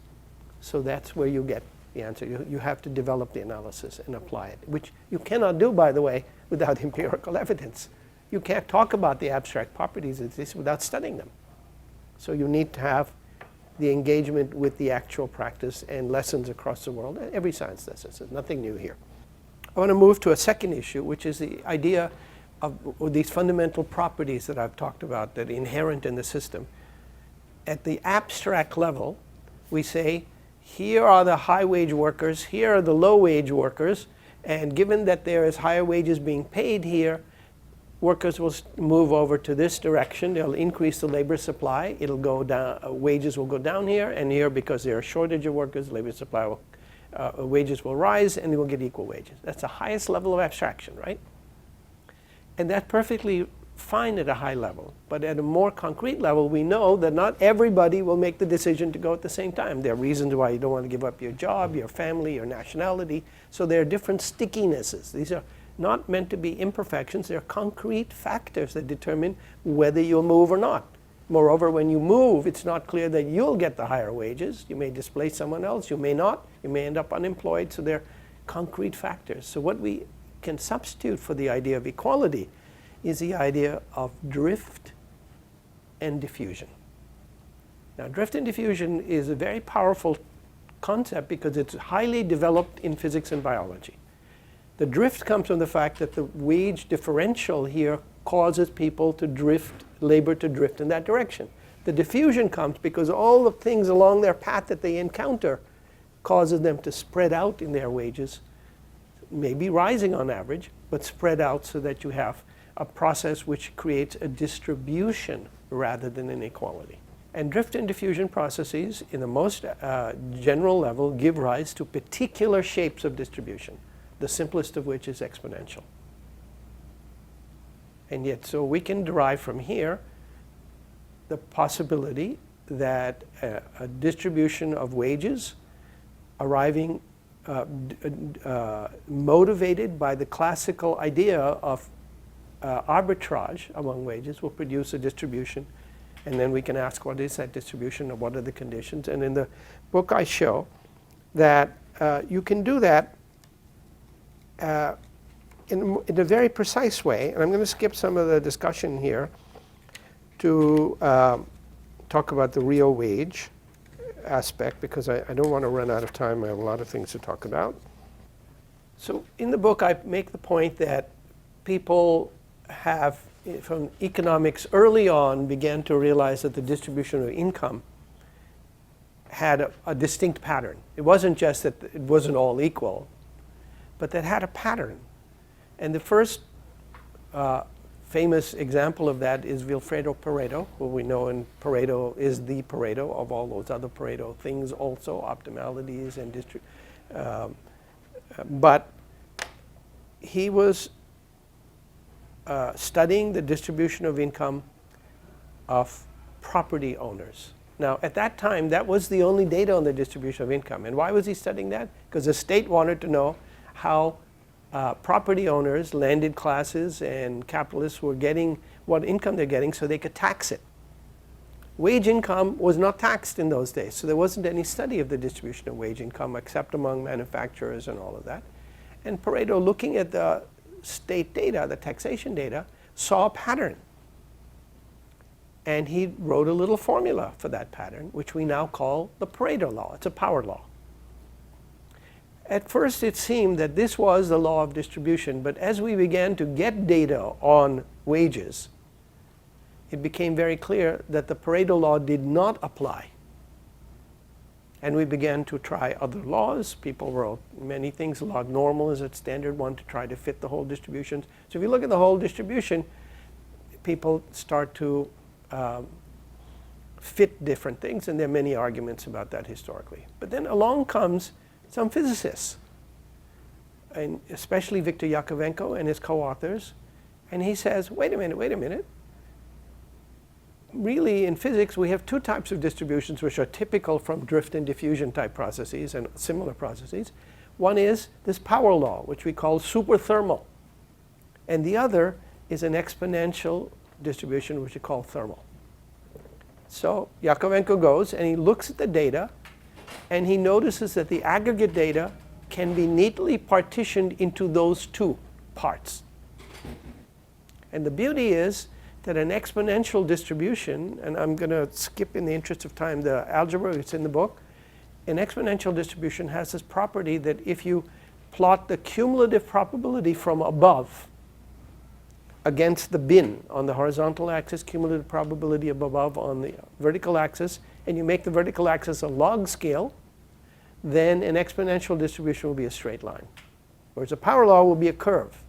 Speaker 1: So that's where you get the answer. You have to develop the analysis and apply it, which you cannot do, by the way, without empirical evidence. You can't talk about the abstract properties of this without studying them. So you need to have the engagement with the actual practice and lessons across the world. Every science does this. There's nothing new here. I want to move to a second issue, which is the idea of these fundamental properties that I've talked about that are inherent in the system. At the abstract level, we say, here are the high-wage workers, here are the low-wage workers, and given that there is higher wages being paid here, workers will move over to this direction. They'll increase the labor supply. It'll go down. Wages will go down here, and here, because there are a shortage of workers, labor supply wages will rise, and they will get equal wages. That's the highest level of abstraction, right? And that's perfectly fine at a high level. But at a more concrete level, we know that not everybody will make the decision to go at the same time. There are reasons why you don't want to give up your job, your family, your nationality. So there are different stickinesses. These are not meant to be imperfections. They're concrete factors that determine whether you'll move or not. Moreover, when you move, it's not clear that you'll get the higher wages. You may displace someone else. You may not. You may end up unemployed. So they're concrete factors. So what we can substitute for the idea of equality is the idea of drift and diffusion. Now, drift and diffusion is a very powerful concept because it's highly developed in physics and biology. The drift comes from the fact that the wage differential here causes people to drift, labor to drift in that direction. The diffusion comes because all the things along their path that they encounter causes them to spread out in their wages, maybe rising on average, but spread out so that you have a process which creates a distribution rather than an equality. And drift and diffusion processes, in the most general level, give rise to particular shapes of distribution, the simplest of which is exponential. And yet, so we can derive from here the possibility that a distribution of wages arriving motivated by the classical idea of arbitrage among wages will produce a distribution, and then we can ask what is that distribution and what are the conditions. And in the book I show that you can do that in a very precise way, and I'm going to skip some of the discussion here to talk about the real wage aspect because I don't want to run out of time. I have a lot of things to talk about. So in the book I make the point that people have, from economics early on, began to realize that the distribution of income had a distinct pattern. It wasn't just that it wasn't all equal, but that had a pattern. And the first famous example of that is Vilfredo Pareto, who we know in Pareto is the Pareto of all those other Pareto things also, optimalities and but he was studying the distribution of income of property owners. Now, at that time, that was the only data on the distribution of income. And why was he studying that? Because the state wanted to know how property owners, landed classes, and capitalists were getting what income they're getting so they could tax it. Wage income was not taxed in those days, so there wasn't any study of the distribution of wage income except among manufacturers and all of that. And Pareto, looking at the state data, the taxation data, saw a pattern. And he wrote a little formula for that pattern, which we now call the Pareto law. It's a power law. At first it seemed that this was the law of distribution, but as we began to get data on wages, it became very clear that the Pareto law did not apply. And we began to try other laws. People wrote many things. Log normal is a standard one to try to fit the whole distribution. So if you look at the whole distribution, people start to fit different things, and there are many arguments about that historically. But then along comes some physicists. and especially Viktor Yakovenko and his co-authors, and he says, wait a minute. Really, in physics, we have two types of distributions which are typical from drift and diffusion type processes and similar processes. One is this power law, which we call superthermal. And the other is an exponential distribution, which we call thermal. So Yakovenko goes and he looks at the data, and he notices that the aggregate data can be neatly partitioned into those two parts. And the beauty is that an exponential distribution, and I'm going to skip in the interest of time the algebra, it's in the book. An exponential distribution has this property that if you plot the cumulative probability from above against the bin on the horizontal axis, cumulative probability of above on the vertical axis, and you make the vertical axis a log scale, then an exponential distribution will be a straight line. Whereas a power law will be a curve.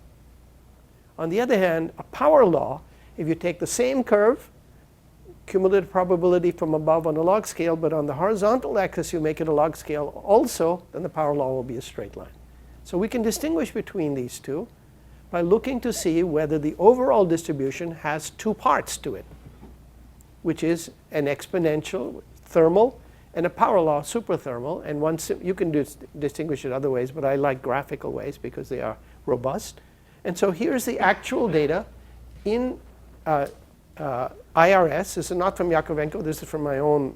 Speaker 1: On the other hand, a power law, if you take the same curve, cumulative probability from above on a log scale, but on the horizontal axis you make it a log scale also, then the power law will be a straight line. So we can distinguish between these two by looking to see whether the overall distribution has two parts to it, which is an exponential thermal and a power law superthermal. And you can distinguish it other ways, but I like graphical ways because they are robust. And so here's the actual data in IRS. This is not from Yakovenko, this is from my own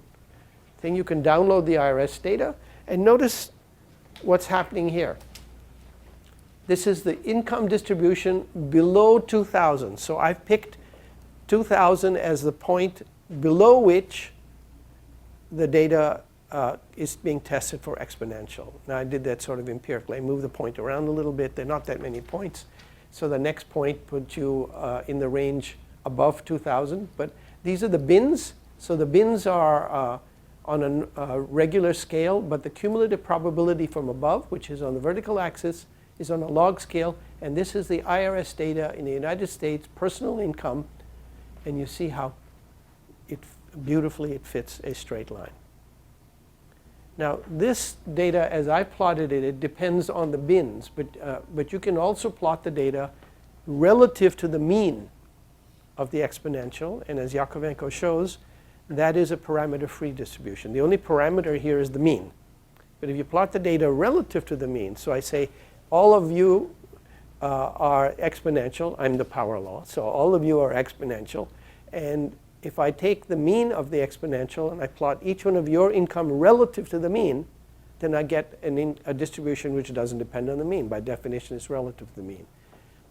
Speaker 1: thing. You can download the IRS data and notice what's happening here. This is the income distribution below 2000. So I've picked 2000 as the point below which the data is being tested for exponential. Now I did that sort of empirically. I moved the point around a little bit. There are not that many points. So the next point puts you in the range above 2000. But these are the bins. So the bins are on a regular scale, but the cumulative probability from above, which is on the vertical axis, is on a log scale. And this is the IRS data in the United States, personal income. And you see how beautifully it fits a straight line. Now this data, as I plotted it, it depends on the bins, but you can also plot the data relative to the mean of the exponential, and as Yakovenko shows, that is a parameter-free distribution. The only parameter here is the mean. But if you plot the data relative to the mean, so I say all of you are exponential, I'm the power law, so all of you are exponential, and if I take the mean of the exponential and I plot each one of your income relative to the mean, then I get a distribution which doesn't depend on the mean. By definition, it's relative to the mean.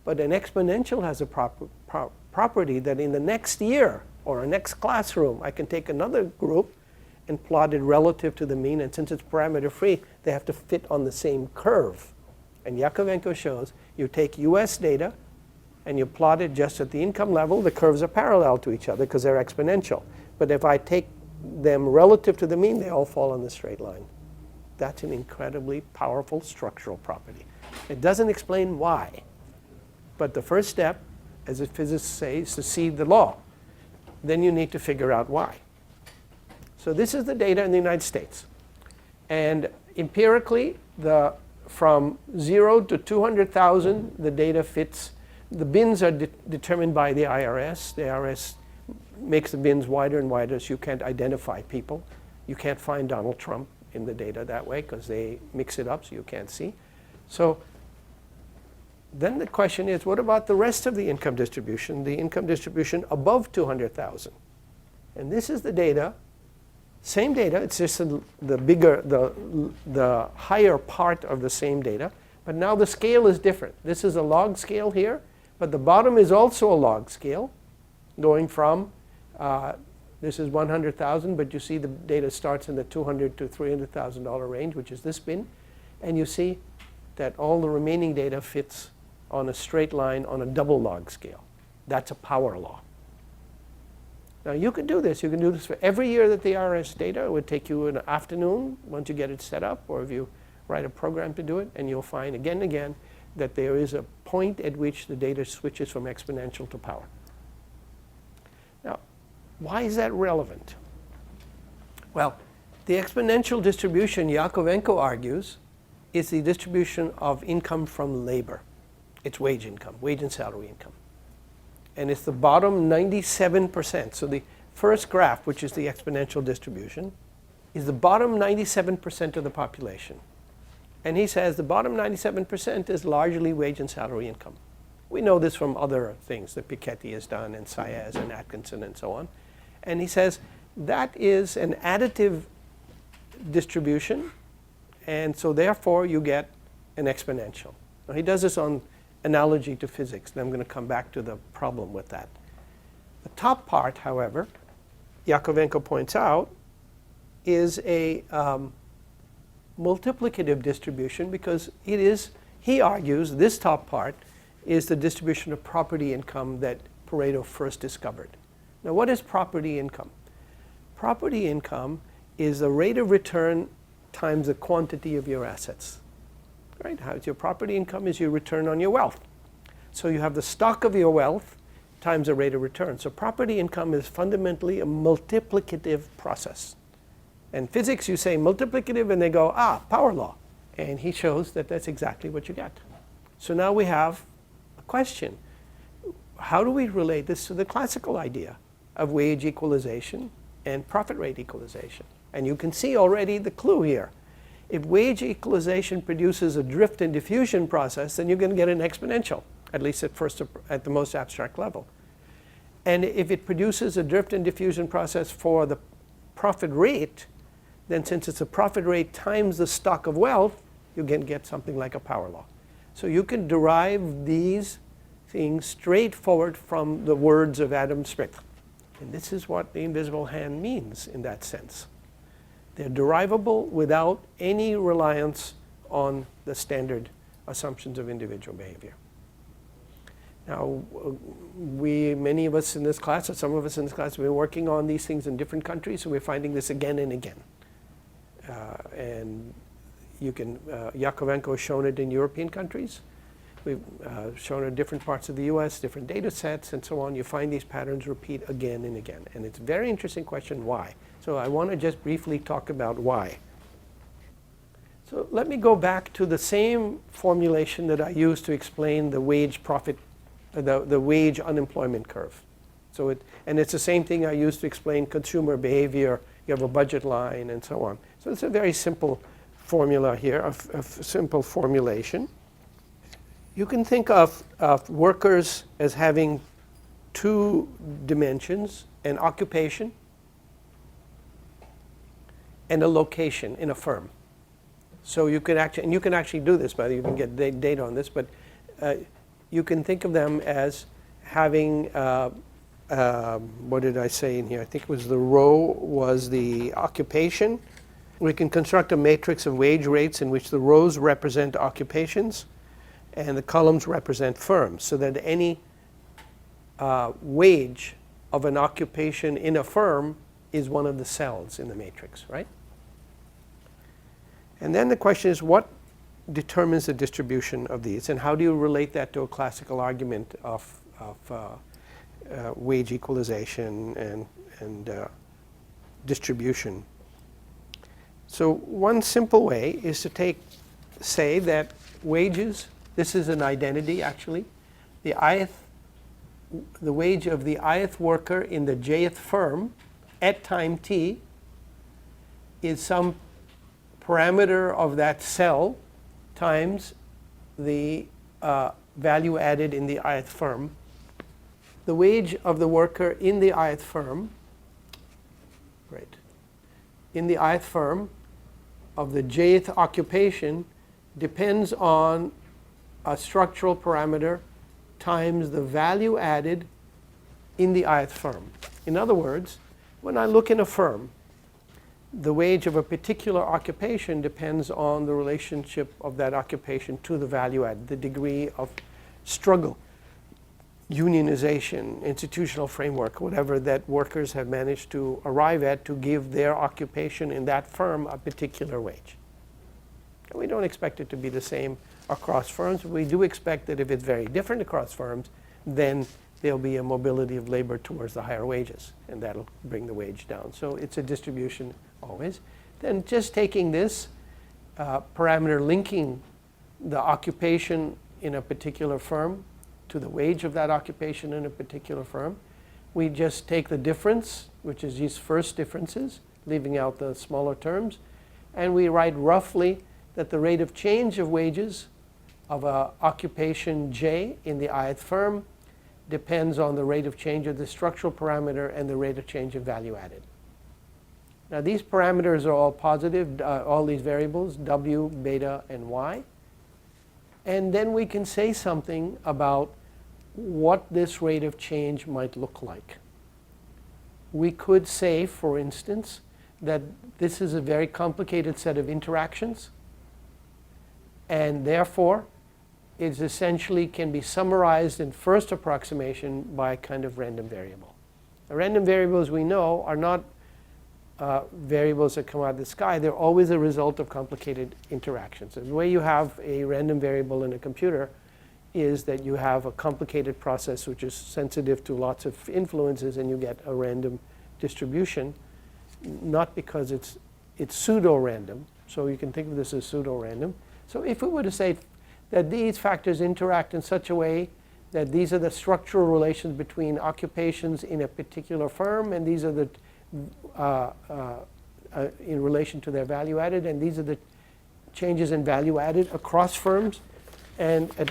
Speaker 1: But an exponential has a property that in the next year or a next classroom, I can take another group and plot it relative to the mean. And since it's parameter free, they have to fit on the same curve. And Yakovenko shows you take US data and you plot it just at the income level, the curves are parallel to each other because they're exponential. But if I take them relative to the mean, they all fall on the straight line. That's an incredibly powerful structural property. It doesn't explain why. But the first step, as the physicists say, is to see the law. Then you need to figure out why. So this is the data in the United States. And empirically, from 0 to 200,000, the data fits. The bins are determined by the IRS. The IRS makes the bins wider and wider so you can't identify people. You can't find Donald Trump in the data that way because they mix it up so you can't see. So then the question is, what about the rest of the income distribution above 200,000? And this is the data, same data, it's just the higher part of the same data, but now the scale is different. This is a log scale here, but the bottom is also a log scale, going from, this is 100,000, but you see the data starts in the $200,000 to $300,000 range, which is this bin, and you see that all the remaining data fits on a straight line on a double log scale. That's a power law. Now you can do this. You can do this for every year that the IRS data. It would take you an afternoon once you get it set up, or if you write a program to do it, and you'll find again and again that there is a point at which the data switches from exponential to power. Now, why is that relevant? Well, the exponential distribution, Yakovenko argues, is the distribution of income from labor. It's wage income, wage and salary income. And it's the bottom 97%. So the first graph, which is the exponential distribution, is the bottom 97% of the population. And he says the bottom 97% is largely wage and salary income. We know this from other things that Piketty has done, and Saez and Atkinson and so on. And he says that is an additive distribution, and so therefore you get an exponential. Now he does this on analogy to physics, and I'm going to come back to the problem with that. The top part, however, Yakovenko points out, is a multiplicative distribution because it is, he argues, this top part is the distribution of property income that Pareto first discovered. Now, what is property income? Property income is the rate of return times the quantity of your assets. Right? How your property income is your return on your wealth. So you have the stock of your wealth times the rate of return. So property income is fundamentally a multiplicative process. In physics, you say multiplicative, and they go, power law. And he shows that that's exactly what you get. So now we have a question. How do we relate this to the classical idea of wage equalization and profit rate equalization? And you can see already the clue here. If wage equalization produces a drift and diffusion process, then you're going to get an exponential, at least at the most abstract level. And if it produces a drift and diffusion process for the profit rate, then since it's a profit rate times the stock of wealth, you can get something like a power law. So you can derive these things straightforward from the words of Adam Smith. And this is what the invisible hand means in that sense. They're derivable without any reliance on the standard assumptions of individual behavior. Now, many of us in this class, or some of us in this class, have been working on these things in different countries, so we're finding this again and again. And you can, Yakovenko has shown it in European countries. We've shown it in different parts of the US, different data sets, and so on. You find these patterns repeat again and again. And it's a very interesting question, why? So I want to just briefly talk about why. So let me go back to the same formulation that I used to explain the wage profit, the wage unemployment curve. So it's the same thing I used to explain consumer behavior. You have a budget line and so on. So it's a very simple formula here, a simple formulation. You can think of workers as having two dimensions, an occupation and a location in a firm. So you can actually do this, but you can get data on this, but you can think of them as having, what did I say in here? I think it was the row was the occupation. We can construct a matrix of wage rates in which the rows represent occupations and the columns represent firms, so that any wage of an occupation in a firm is one of the cells in the matrix, right? And then the question is, what determines the distribution of these, and how do you relate that to a classical argument of wage equalization and distribution? So one simple way is to say that wages, this is an identity actually, the wage of the ith worker in the jth firm at time t is some parameter of that cell times the value added in the ith firm. The wage of the worker in the ith firm, in the ith firm of the jth occupation depends on a structural parameter times the value added in the ith firm. In other words, when I look in a firm, the wage of a particular occupation depends on the relationship of that occupation to the value added, the degree of struggle, unionization, institutional framework, whatever that workers have managed to arrive at to give their occupation in that firm a particular wage. And we don't expect it to be the same across firms. We do expect that if it's very different across firms, then there'll be a mobility of labor towards the higher wages, and that'll bring the wage down. So it's a distribution always. Then just taking this parameter linking the occupation in a particular firm to the wage of that occupation in a particular firm. We just take the difference, which is these first differences, leaving out the smaller terms, and we write roughly that the rate of change of wages of a occupation J in the ith firm depends on the rate of change of the structural parameter and the rate of change of value added. Now these parameters are all positive, all these variables, W, beta, and Y. And then we can say something about what this rate of change might look like. We could say, for instance, that this is a very complicated set of interactions, and therefore it essentially can be summarized in first approximation by a kind of random variable. Now, random variables, we know, are not variables that come out of the sky. They're always a result of complicated interactions. And the way you have a random variable in a computer is that you have a complicated process which is sensitive to lots of influences, and you get a random distribution, not because it's pseudo-random. So you can think of this as pseudo-random. So if we were to say that these factors interact in such a way that these are the structural relations between occupations in a particular firm, and these are the in relation to their value added, and these are the changes in value added across firms, and at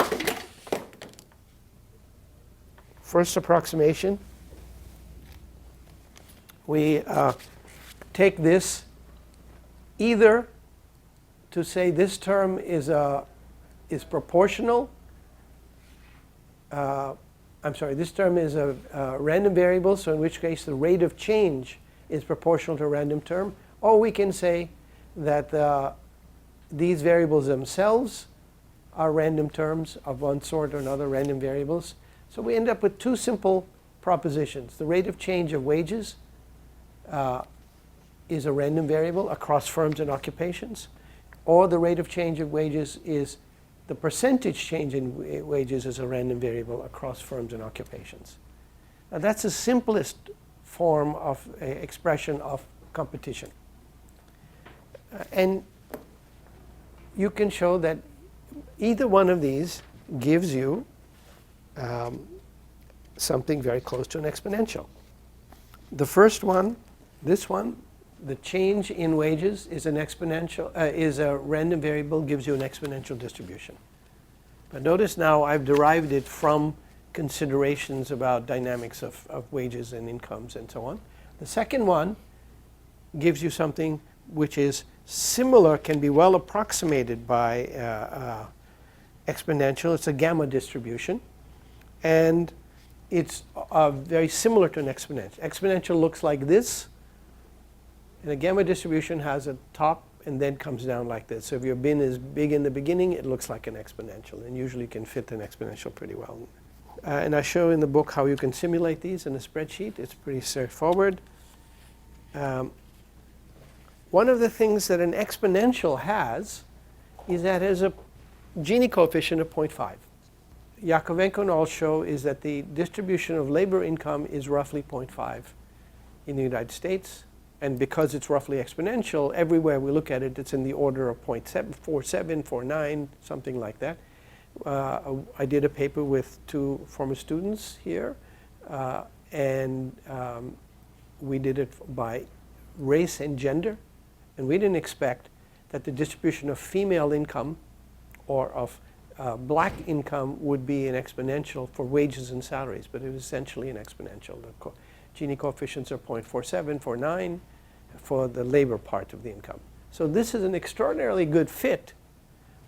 Speaker 1: first approximation, we take this either to say this term is proportional. This term is a random variable, so in which case the rate of change is proportional to a random term. Or we can say that these variables themselves are random terms of one sort or another, random variables. So we end up with two simple propositions. The rate of change of wages is a random variable across firms and occupations, or the rate of change of wages is the percentage change in wages is a random variable across firms and occupations. Now that's the simplest form of expression of competition. And you can show that either one of these gives you something very close to an exponential. The first one, this one, the change in wages is an exponential, is a random variable, gives you an exponential distribution. But notice now I've derived it from considerations about dynamics of wages and incomes and so on. The second one gives you something which is similar, can be well approximated by exponential. It's a gamma distribution, and it's very similar to an exponential. Exponential looks like this, and a gamma distribution has a top and then comes down like this. So if your bin is big in the beginning, it looks like an exponential, and usually can fit an exponential pretty well. And I show in the book how you can simulate these in a spreadsheet. It's pretty straightforward. One of the things that an exponential has is that it has a Gini coefficient of 0.5. Yakovenko and all show is that the distribution of labor income is roughly 0.5 in the United States. And because it's roughly exponential, everywhere we look at it, it's in the order of 0.47, 0.49, something like that. I did a paper with two former students here, and we did it by race and gender. And we didn't expect that the distribution of female income or of black income would be an exponential for wages and salaries, but it was essentially an exponential. The Gini coefficients are 0.47, 0.49 for the labor part of the income. So this is an extraordinarily good fit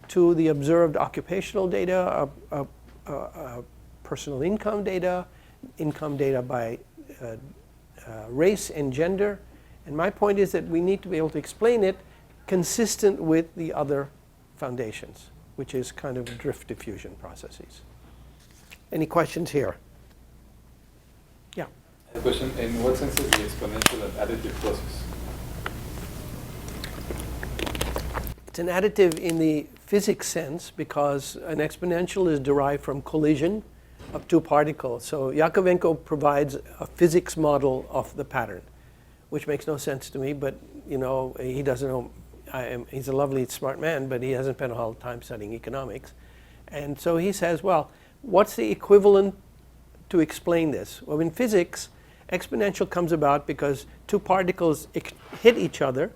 Speaker 1: to the observed occupational data, personal income data by race and gender. And my point is that we need to be able to explain it consistent with the other foundations, which is kind of drift diffusion processes. Any questions here? Yeah.
Speaker 3: A question, in what sense is the exponential an additive process?
Speaker 1: It's an additive in the physics sense because an exponential is derived from collision of two particles. So Yakovenko provides a physics model of the pattern, which makes no sense to me, but you know, he doesn't know he's a lovely, smart man, but he hasn't spent a whole time studying economics. And so he says, well, what's the equivalent to explain this? Well, in physics, exponential comes about because two particles hit each other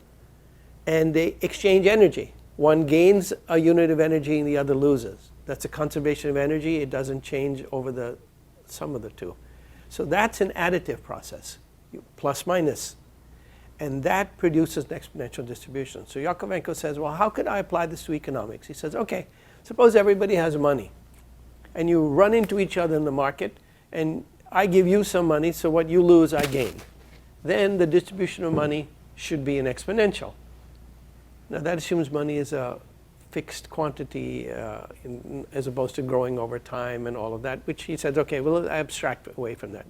Speaker 1: and they exchange energy. One gains a unit of energy and the other loses. That's a conservation of energy. It doesn't change over the sum of the two. So that's an additive process, plus minus. And that produces an exponential distribution. So Yakovenko says, well, how could I apply this to economics? He says, okay, suppose everybody has money. And you run into each other in the market, and I give you some money, so what you lose, I gain. Then the distribution of money should be an exponential. Now that assumes money is a fixed quantity as opposed to growing over time and all of that, which he says, okay, we'll abstract away from that.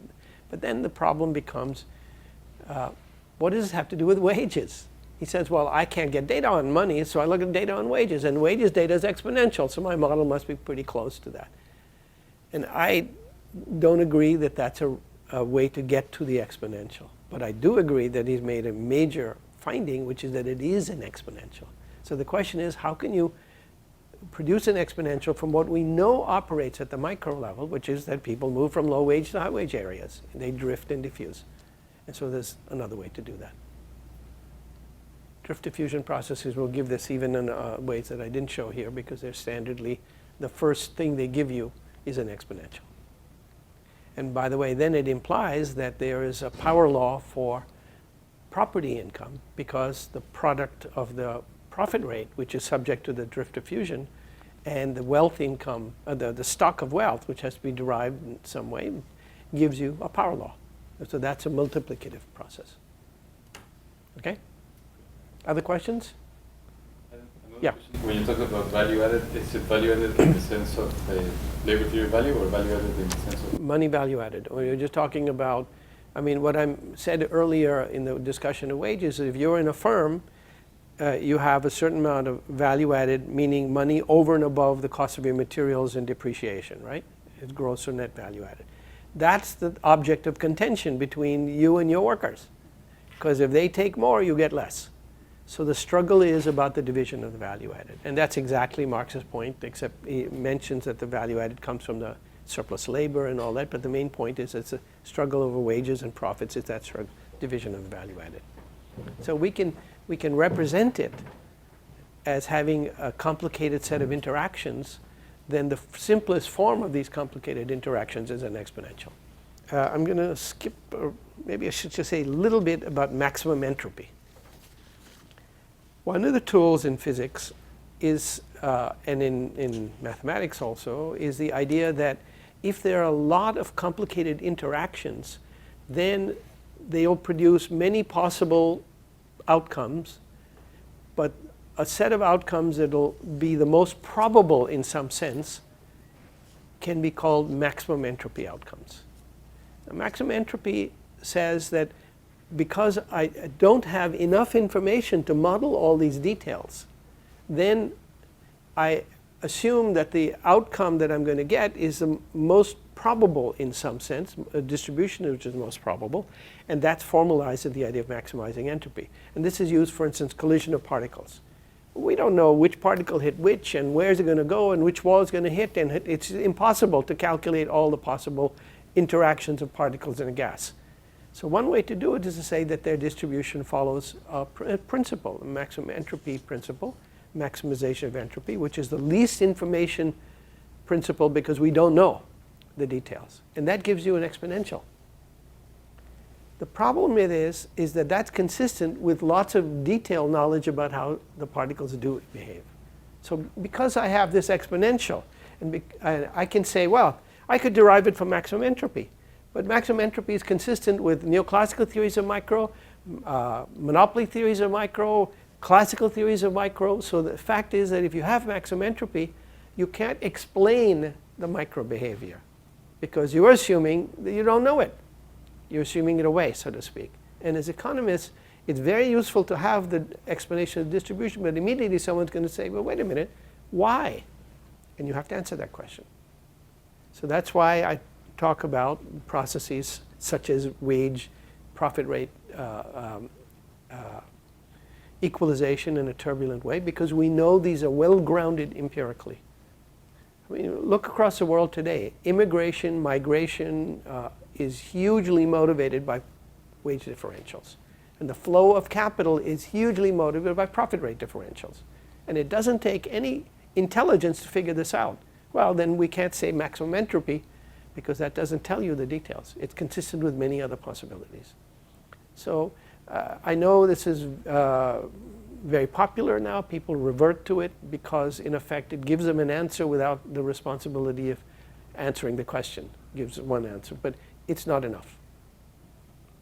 Speaker 1: But then the problem becomes, what does this have to do with wages? He says, well, I can't get data on money, so I look at data on wages, and wages data is exponential, so my model must be pretty close to that. And I don't agree that that's a way to get to the exponential. But I do agree that he's made a major finding, which is that it is an exponential. So the question is, how can you produce an exponential from what we know operates at the micro level, which is that people move from low wage to high wage areas. They drift and diffuse. And so there's another way to do that. Drift diffusion processes will give this even in ways that I didn't show here because they're standardly, the first thing they give you is an exponential. And by the way, then it implies that there is a power law for property income because the product of the profit rate, which is subject to the drift diffusion, and the wealth income, the stock of wealth, which has to be derived in some way, gives you a power law. So that's a multiplicative process. Okay? Other questions? Yeah.
Speaker 3: When you talk about value added, is it value added in the sense of labor theory value or value added in the sense of?
Speaker 1: Money value added. Or you're just talking about, I mean, what I said earlier in the discussion of wages is if you're in a firm, you have a certain amount of value added, meaning money over and above the cost of your materials and depreciation, right? It's gross or net value added. That's the object of contention between you and your workers. Because if they take more, you get less. So the struggle is about the division of the value added. And that's exactly Marx's point, except he mentions that the value added comes from the surplus labor and all that. But the main point is it's a struggle over wages and profits. It's that division of the value added. So we can represent it as having a complicated set of interactions. Then the simplest form of these complicated interactions is an exponential. I'm going to skip, or maybe I should just say a little bit about maximum entropy. One of the tools in physics is, and in mathematics also, is the idea that if there are a lot of complicated interactions, then they'll produce many possible outcomes, but a set of outcomes that'll be the most probable in some sense can be called maximum entropy outcomes. Now, maximum entropy says that because I don't have enough information to model all these details, then I assume that the outcome that I'm going to get is the most probable in some sense, a distribution which is most probable, and that's formalized in the idea of maximizing entropy. And this is used, for instance, collision of particles. We don't know which particle hit which and where is it going to go and which wall is going to hit, and it's impossible to calculate all the possible interactions of particles in a gas. So one way to do it is to say that their distribution follows a principle, a maximum entropy principle, maximization of entropy, which is the least information principle because we don't know the details. And that gives you an exponential. The problem with this is that that's consistent with lots of detailed knowledge about how the particles do behave. So because I have this exponential, and I can say, well, I could derive it from maximum entropy. But maximum entropy is consistent with neoclassical theories of micro, monopoly theories of micro, classical theories of micro. So the fact is that if you have maximum entropy, you can't explain the micro behavior because you're assuming that you don't know it. You're assuming it away, so to speak. And as economists, it's very useful to have the explanation of distribution, but immediately someone's going to say, well, wait a minute, why? And you have to answer that question. So that's why I talk about processes such as wage, profit rate equalization in a turbulent way, because we know these are well grounded empirically. I mean, look across the world today. Immigration, migration is hugely motivated by wage differentials. And the flow of capital is hugely motivated by profit rate differentials. And it doesn't take any intelligence to figure this out. Well, then we can't say maximum entropy, because that doesn't tell you the details. It's consistent with many other possibilities. So I know this is very popular now. People revert to it because, in effect, it gives them an answer without the responsibility of answering the question. It gives one answer, but it's not enough.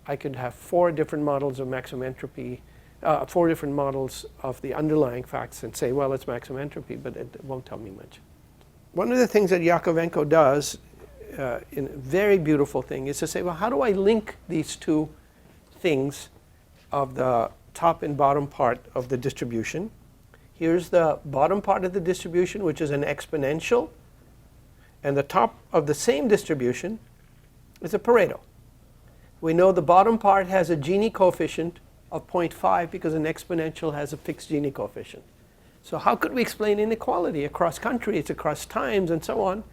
Speaker 1: I could have 4 different models of maximum entropy, 4 different models of the underlying facts, and say, well, it's maximum entropy, but it won't tell me much. One of the things that Yakovenko does, in a very beautiful thing, is to say, well, how do I link these two things of the top and bottom part of the distribution? Here's the bottom part of the distribution, which is an exponential, and the top of the same distribution is a Pareto. We know the bottom part has a Gini coefficient of 0.5 because an exponential has a fixed Gini coefficient. So how could we explain inequality across countries, across times, and so on,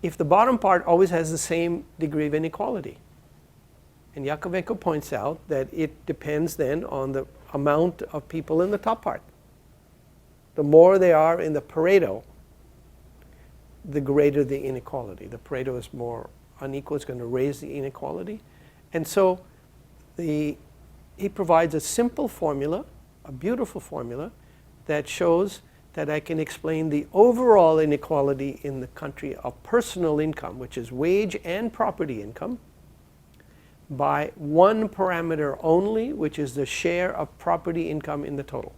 Speaker 1: if the bottom part always has the same degree of inequality? And Yakovenko points out that it depends then on the amount of people in the top part. The more they are in the Pareto, the greater the inequality. The Pareto is more unequal, it's going to raise the inequality. And so he provides a simple formula, a beautiful formula, that shows that I can explain the overall inequality in the country of personal income, which is wage and property income, by one parameter only, which is the share of property income in the total.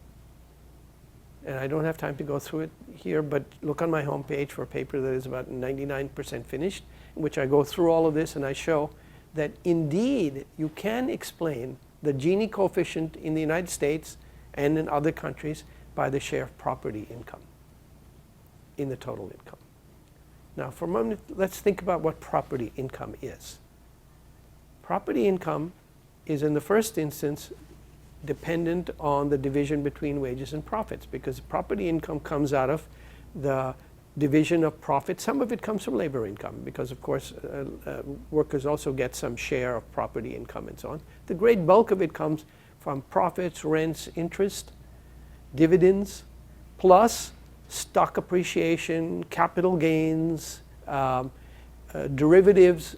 Speaker 1: And I don't have time to go through it here, but look on my homepage for a paper that is about 99% finished, in which I go through all of this and I show that indeed you can explain the Gini coefficient in the United States and in other countries by the share of property income in the total income. Now for a moment, let's think about what property income is. Property income is, in the first instance, dependent on the division between wages and profits, because property income comes out of the division of profit. Some of it comes from labor income, because of course workers also get some share of property income and so on. The great bulk of it comes from profits, rents, interest, dividends, plus stock appreciation, capital gains, derivatives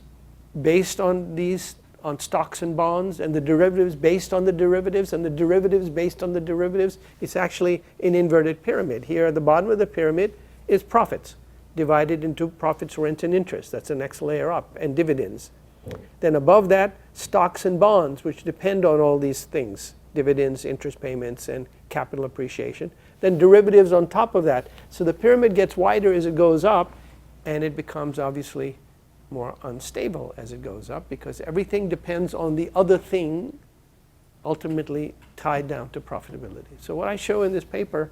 Speaker 1: based on these, on stocks and bonds, and the derivatives based on the derivatives, and the derivatives based on the derivatives. It's actually an inverted pyramid. Here at the bottom of the pyramid is profits, divided into profits, rent, and interest. That's the next layer up, and dividends. Then above that, stocks and bonds, which depend on all these things, dividends, interest payments, and capital appreciation. Then derivatives on top of that. So the pyramid gets wider as it goes up, and it becomes obviously more unstable as it goes up, because everything depends on the other thing, ultimately tied down to profitability. So what I show in this paper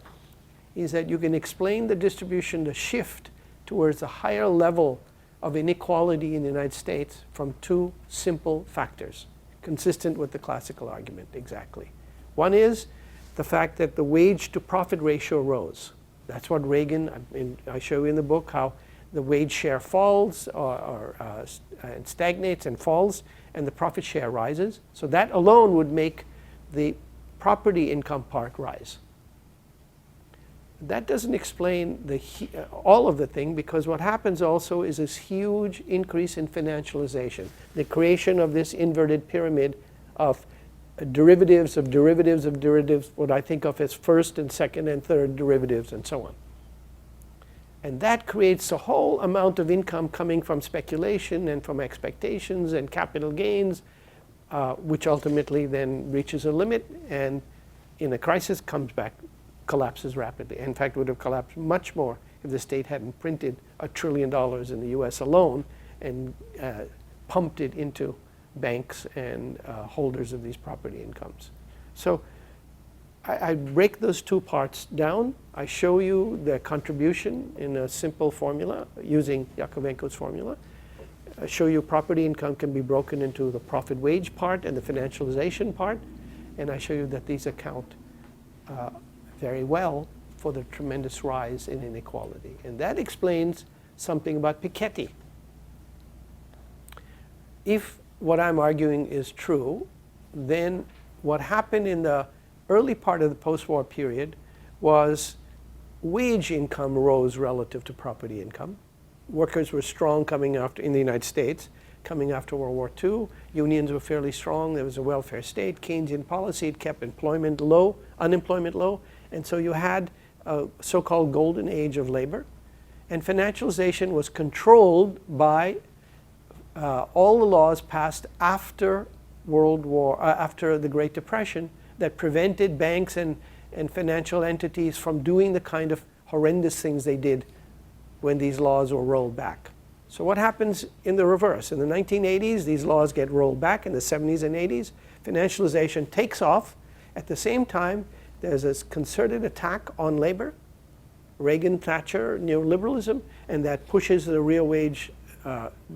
Speaker 1: is that you can explain the distribution, the shift towards a higher level of inequality in the United States from 2 simple factors, consistent with the classical argument exactly. One is the fact that the wage to profit ratio rose. That's what Reagan, I show you in the book how the wage share falls and stagnates and falls, and the profit share rises. So that alone would make the property income part rise. That doesn't explain all of the thing, because what happens also is this huge increase in financialization, the creation of this inverted pyramid of derivatives of derivatives of derivatives, what I think of as first and second and third derivatives, and so on. And that creates a whole amount of income coming from speculation and from expectations and capital gains, which ultimately then reaches a limit and in a crisis comes back, collapses rapidly. In fact, it would have collapsed much more if the state hadn't printed $1 trillion in the US alone and pumped it into banks and holders of these property incomes. So I break those 2 parts down. I show you the contribution in a simple formula using Yakovenko's formula. I show you property income can be broken into the profit wage part and the financialization part. And I show you that these account very well for the tremendous rise in inequality. And that explains something about Piketty. If what I'm arguing is true, then what happened in the early part of the post-war period was wage income rose relative to property income. Workers were strong coming after, in the United States, coming after World War II. Unions were fairly strong. There was a welfare state. Keynesian policy had kept unemployment low, and so you had a so-called golden age of labor. And financialization was controlled by all the laws passed after after the Great Depression that prevented banks and financial entities from doing the kind of horrendous things they did when these laws were rolled back. So what happens in the reverse? In the 1980s, these laws get rolled back. In the 70s and 80s, financialization takes off. At the same time, there's this concerted attack on labor, Reagan, Thatcher, neoliberalism, and that pushes the real wage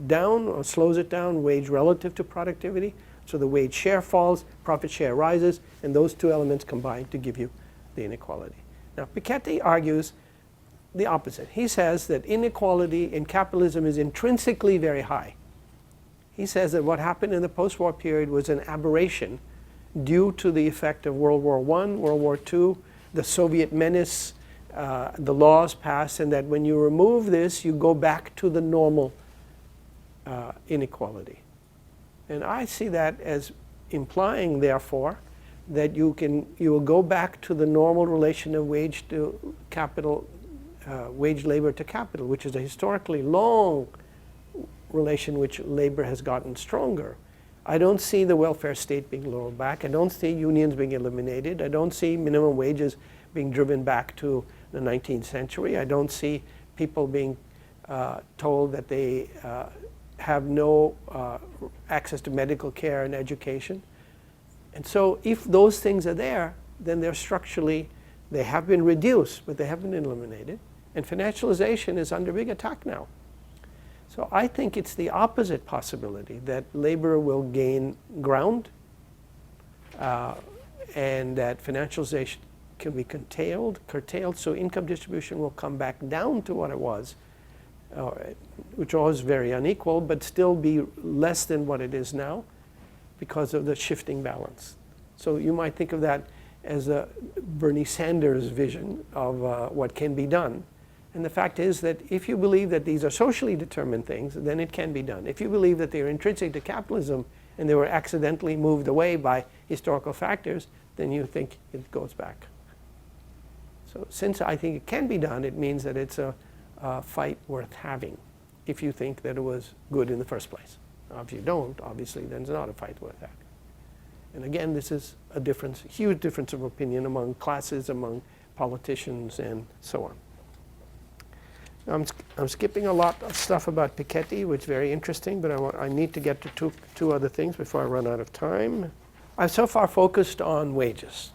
Speaker 1: down or slows it down, wage relative to productivity. So the wage share falls, profit share rises, and those two elements combine to give you the inequality. Now, Piketty argues the opposite. He says that inequality in capitalism is intrinsically very high. He says that what happened in the post-war period was an aberration due to the effect of World War I, World War II, the Soviet menace, the laws passed, and that when you remove this, you go back to the normal inequality. And I see that as implying, therefore, that you will go back to the normal relation of wage to capital, wage labor to capital, which is a historically long relation which labor has gotten stronger. I don't see the welfare state being rolled back. I don't see unions being eliminated. I don't see minimum wages being driven back to the 19th century. I don't see people being told that they have no access to medical care and education. And so if those things are there, then they're structurally, they have been reduced, but they haven't been eliminated. And financialization is under big attack now. So I think it's the opposite possibility, that labor will gain ground and that financialization can be curtailed, so income distribution will come back down to what it was, which was very unequal, but still be less than what it is now because of the shifting balance. So you might think of that as a Bernie Sanders vision of what can be done. And the fact is that if you believe that these are socially determined things, then it can be done. If you believe that they are intrinsic to capitalism and they were accidentally moved away by historical factors, then you think it goes back. So since I think it can be done, it means that it's a fight worth having if you think that it was good in the first place. Now, if you don't, obviously, then it's not a fight worth having. And again, this is a difference, huge difference of opinion among classes, among politicians, and so on. I'm skipping a lot of stuff about Piketty, which is very interesting, but I need to get to two other things before I run out of time. I've so far focused on wages.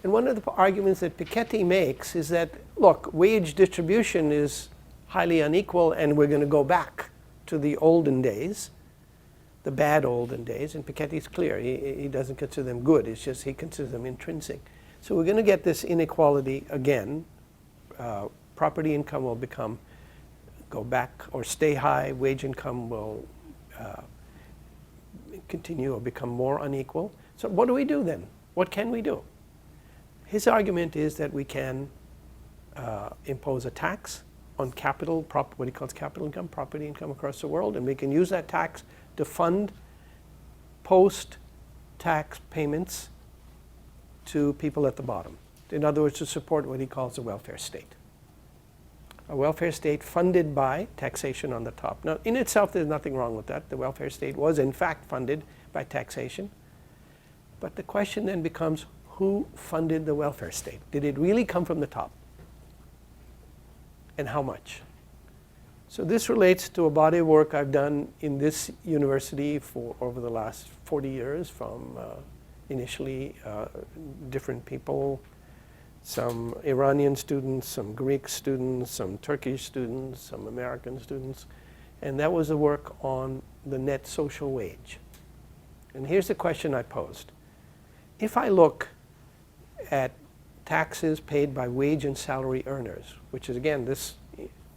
Speaker 1: And one of the arguments that Piketty makes is that, look, wage distribution is highly unequal and we're going to go back to the olden days, the bad olden days. And Piketty's clear. He doesn't consider them good. It's just he considers them intrinsic. So we're going to get this inequality again. Property income will go back or stay high. Wage income will continue or become more unequal. So what do we do then? What can we do? His argument is that we can impose a tax on capital, what he calls capital income, property income across the world, and we can use that tax to fund post-tax payments to people at the bottom. In other words, to support what he calls a welfare state. A welfare state funded by taxation on the top. Now, in itself, there's nothing wrong with that. The welfare state was, in fact, funded by taxation. But the question then becomes, who funded the welfare state? Did it really come from the top? And how much? So this relates to a body of work I've done in this university for over the last 40 years, from initially different people, some Iranian students, some Greek students, some Turkish students, some American students. And that was the work on the net social wage. And here's the question I posed. If I look at taxes paid by wage and salary earners, which is, again, this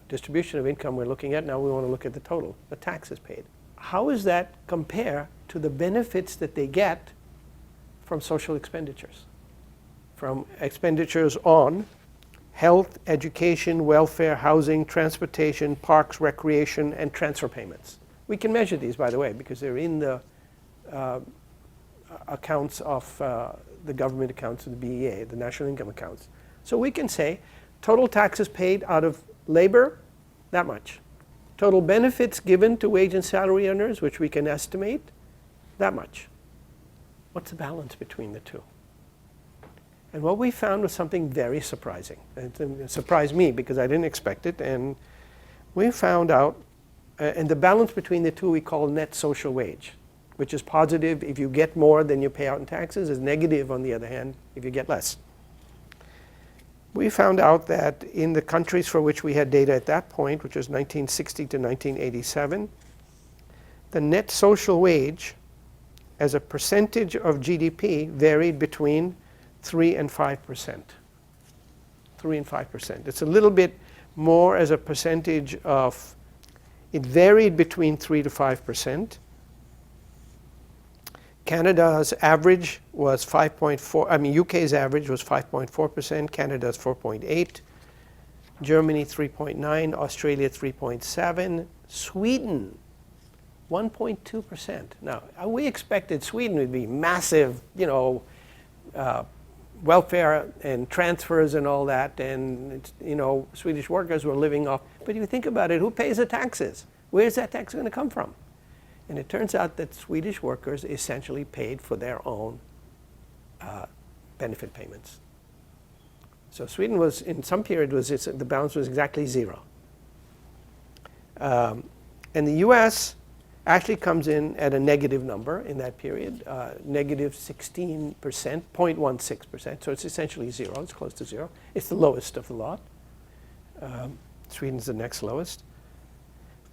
Speaker 1: distribution of income we're looking at. Now we want to look at the total, the taxes paid. How does that compare to the benefits that they get from social expenditures? From expenditures on health, education, welfare, housing, transportation, parks, recreation, and transfer payments. We can measure these, by the way, because they're in the accounts of the government accounts of the BEA, the national income accounts. So we can say total taxes paid out of labor, that much. Total benefits given to wage and salary earners, which we can estimate, that much. What's the balance between the two? And what we found was something very surprising. It surprised me because I didn't expect it. And we found out, and the balance between the two we call net social wage, which is positive if you get more than you pay out in taxes, is negative, on the other hand, if you get less. We found out that in the countries for which we had data at that point, which was 1960 to 1987, the net social wage as a percentage of GDP varied between 3 and 5%. 3 and 5%. It's a little bit more as a percentage of, it varied between 3 to 5%. Canada's average was 5.4, UK's average was 5.4%, Canada's 4.8, Germany 3.9, Australia 3.7, Sweden 1.2%. Now, we expected Sweden would be massive, welfare and transfers and all that, and Swedish workers were living off. But if you think about it, who pays the taxes? Where's that tax going to come from? And it turns out that Swedish workers essentially paid for their own benefit payments. So Sweden was, in some period, the balance was exactly zero. And the US actually comes in at a negative number in that period, negative 16%, 0.16%. So it's essentially zero. It's close to zero. It's the lowest of the lot. Sweden's the next lowest.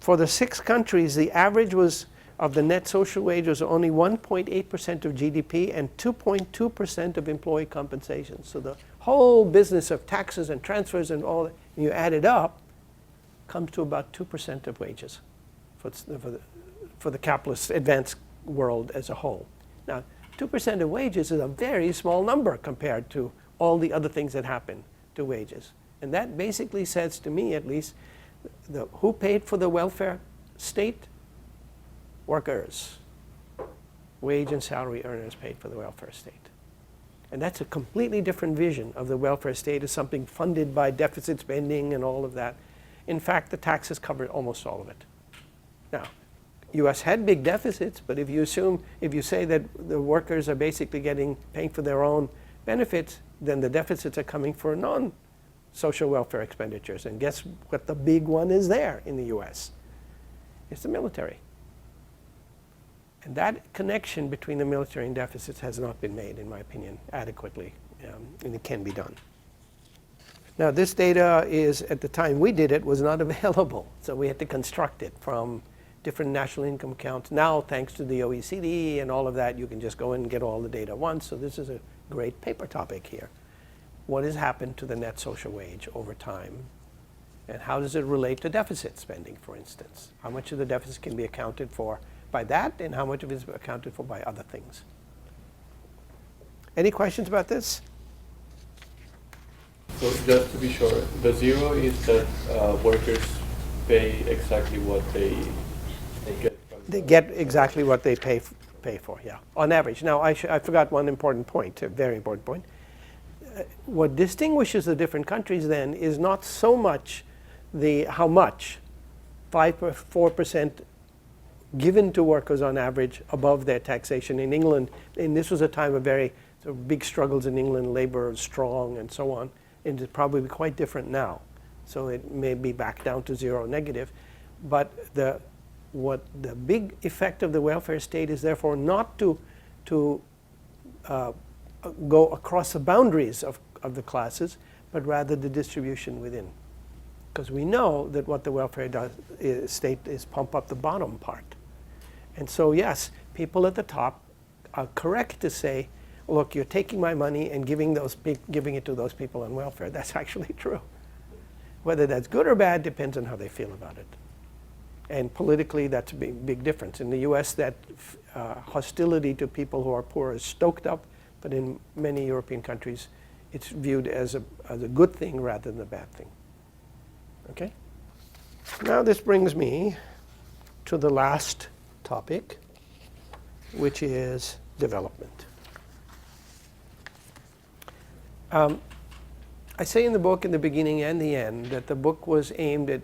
Speaker 1: For the 6 countries, the average was of the net social wage was only 1.8% of GDP and 2.2% of employee compensation. So the whole business of taxes and transfers and all that, when you add it up, comes to about 2% of wages for the capitalist advanced world as a whole. Now, 2% of wages is a very small number compared to all the other things that happen to wages. And that basically says to me, at least, who paid for the welfare state? Workers. Wage and salary earners paid for the welfare state. And that's a completely different vision of the welfare state as something funded by deficit spending and all of that. In fact, the taxes covered almost all of it. Now, U.S. had big deficits, but if you say that the workers are basically paying for their own benefits, then the deficits are coming for non-social welfare expenditures. And guess what the big one is there in the U.S.? It's the military. And that connection between the military and deficits has not been made, in my opinion, adequately, and it can be done. Now, this data is, at the time we did it, was not available. So we had to construct it from different national income accounts. Now, thanks to the OECD and all of that, you can just go in and get all the data once. So this is a great paper topic here. What has happened to the net social wage over time? And how does it relate to deficit spending, for instance? How much of the deficit can be accounted for by that, and how much of it is accounted for by other things? Any questions about this?
Speaker 2: So just to be sure, the zero is that workers pay exactly what they get from
Speaker 1: They get exactly what they pay for, yeah, on average. Now, I forgot one important point, a very important point. What distinguishes the different countries then is not so much how much, 5 or 4% given to workers on average above their taxation in England. And this was a time of very big struggles in England, labor was strong and so on. And it's probably quite different now. So it may be back down to zero negative. But the big effect of the welfare state is therefore not to go across the boundaries of the classes, but rather the distribution within. Because we know that what the welfare state is pump up the bottom part. And so yes, people at the top are correct to say, look, you're taking my money and giving it to those people on welfare. That's actually true. Whether that's good or bad depends on how they feel about it. And politically, that's a big difference. In the US, that hostility to people who are poor is stoked up, but in many European countries, it's viewed as a good thing rather than a bad thing. Okay? Now this brings me to the last topic, which is development. I say in the book, in the beginning and the end, that the book was aimed at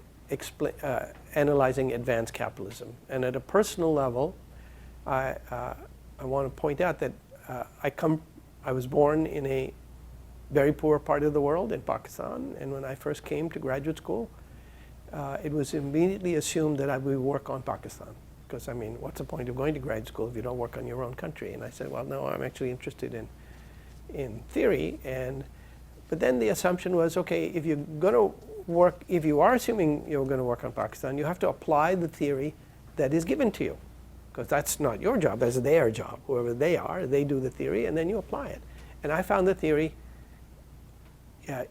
Speaker 1: analyzing advanced capitalism. And at a personal level, I want to point out that I was born in a very poor part of the world, in Pakistan, and when I first came to graduate school, it was immediately assumed that I would work on Pakistan. Because, I mean, what's the point of going to graduate school if you don't work on your own country? And I said, well, no, I'm actually interested in theory. But then the assumption was, okay, if you are assuming you're going to work on Pakistan, you have to apply the theory that is given to you. Because that's not your job, that's their job. Whoever they are, they do the theory, and then you apply it. And I found the theory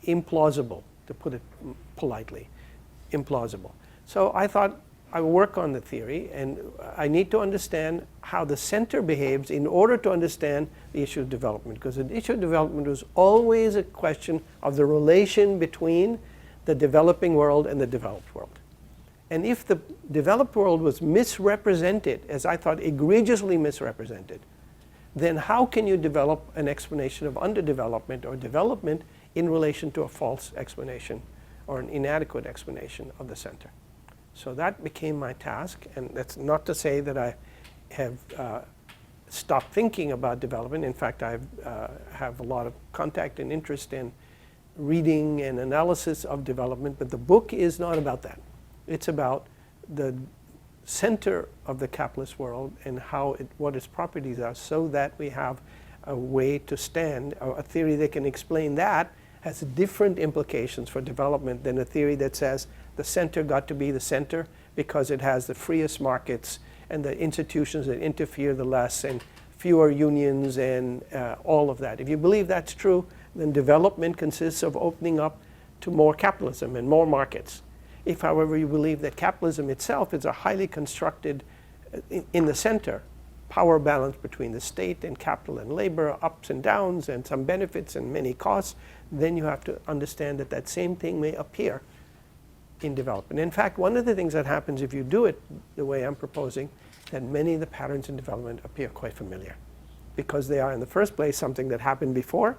Speaker 1: implausible, to put it politely, implausible. So I thought I will work on the theory, and I need to understand how the center behaves in order to understand the issue of development. Because the issue of development was always a question of the relation between the developing world and the developed world. And if the developed world was misrepresented, as I thought egregiously misrepresented, then how can you develop an explanation of underdevelopment or development in relation to a false explanation or an inadequate explanation of the center? So that became my task, and that's not to say that I have stopped thinking about development. In fact, I have a lot of contact and interest in reading and analysis of development, but the book is not about that. It's about the center of the capitalist world and what its properties are, so that we have a way to stand, a theory that can explain that has different implications for development than a theory that says the center got to be the center because it has the freest markets and the institutions that interfere the less and fewer unions and all of that. If you believe that's true, then development consists of opening up to more capitalism and more markets. If, however, you believe that capitalism itself is a highly constructed, in the center, power balance between the state and capital and labor, ups and downs, and some benefits and many costs, then you have to understand that that same thing may appear in development. In fact, one of the things that happens if you do it the way I'm proposing, that many of the patterns in development appear quite familiar, because they are in the first place something that happened before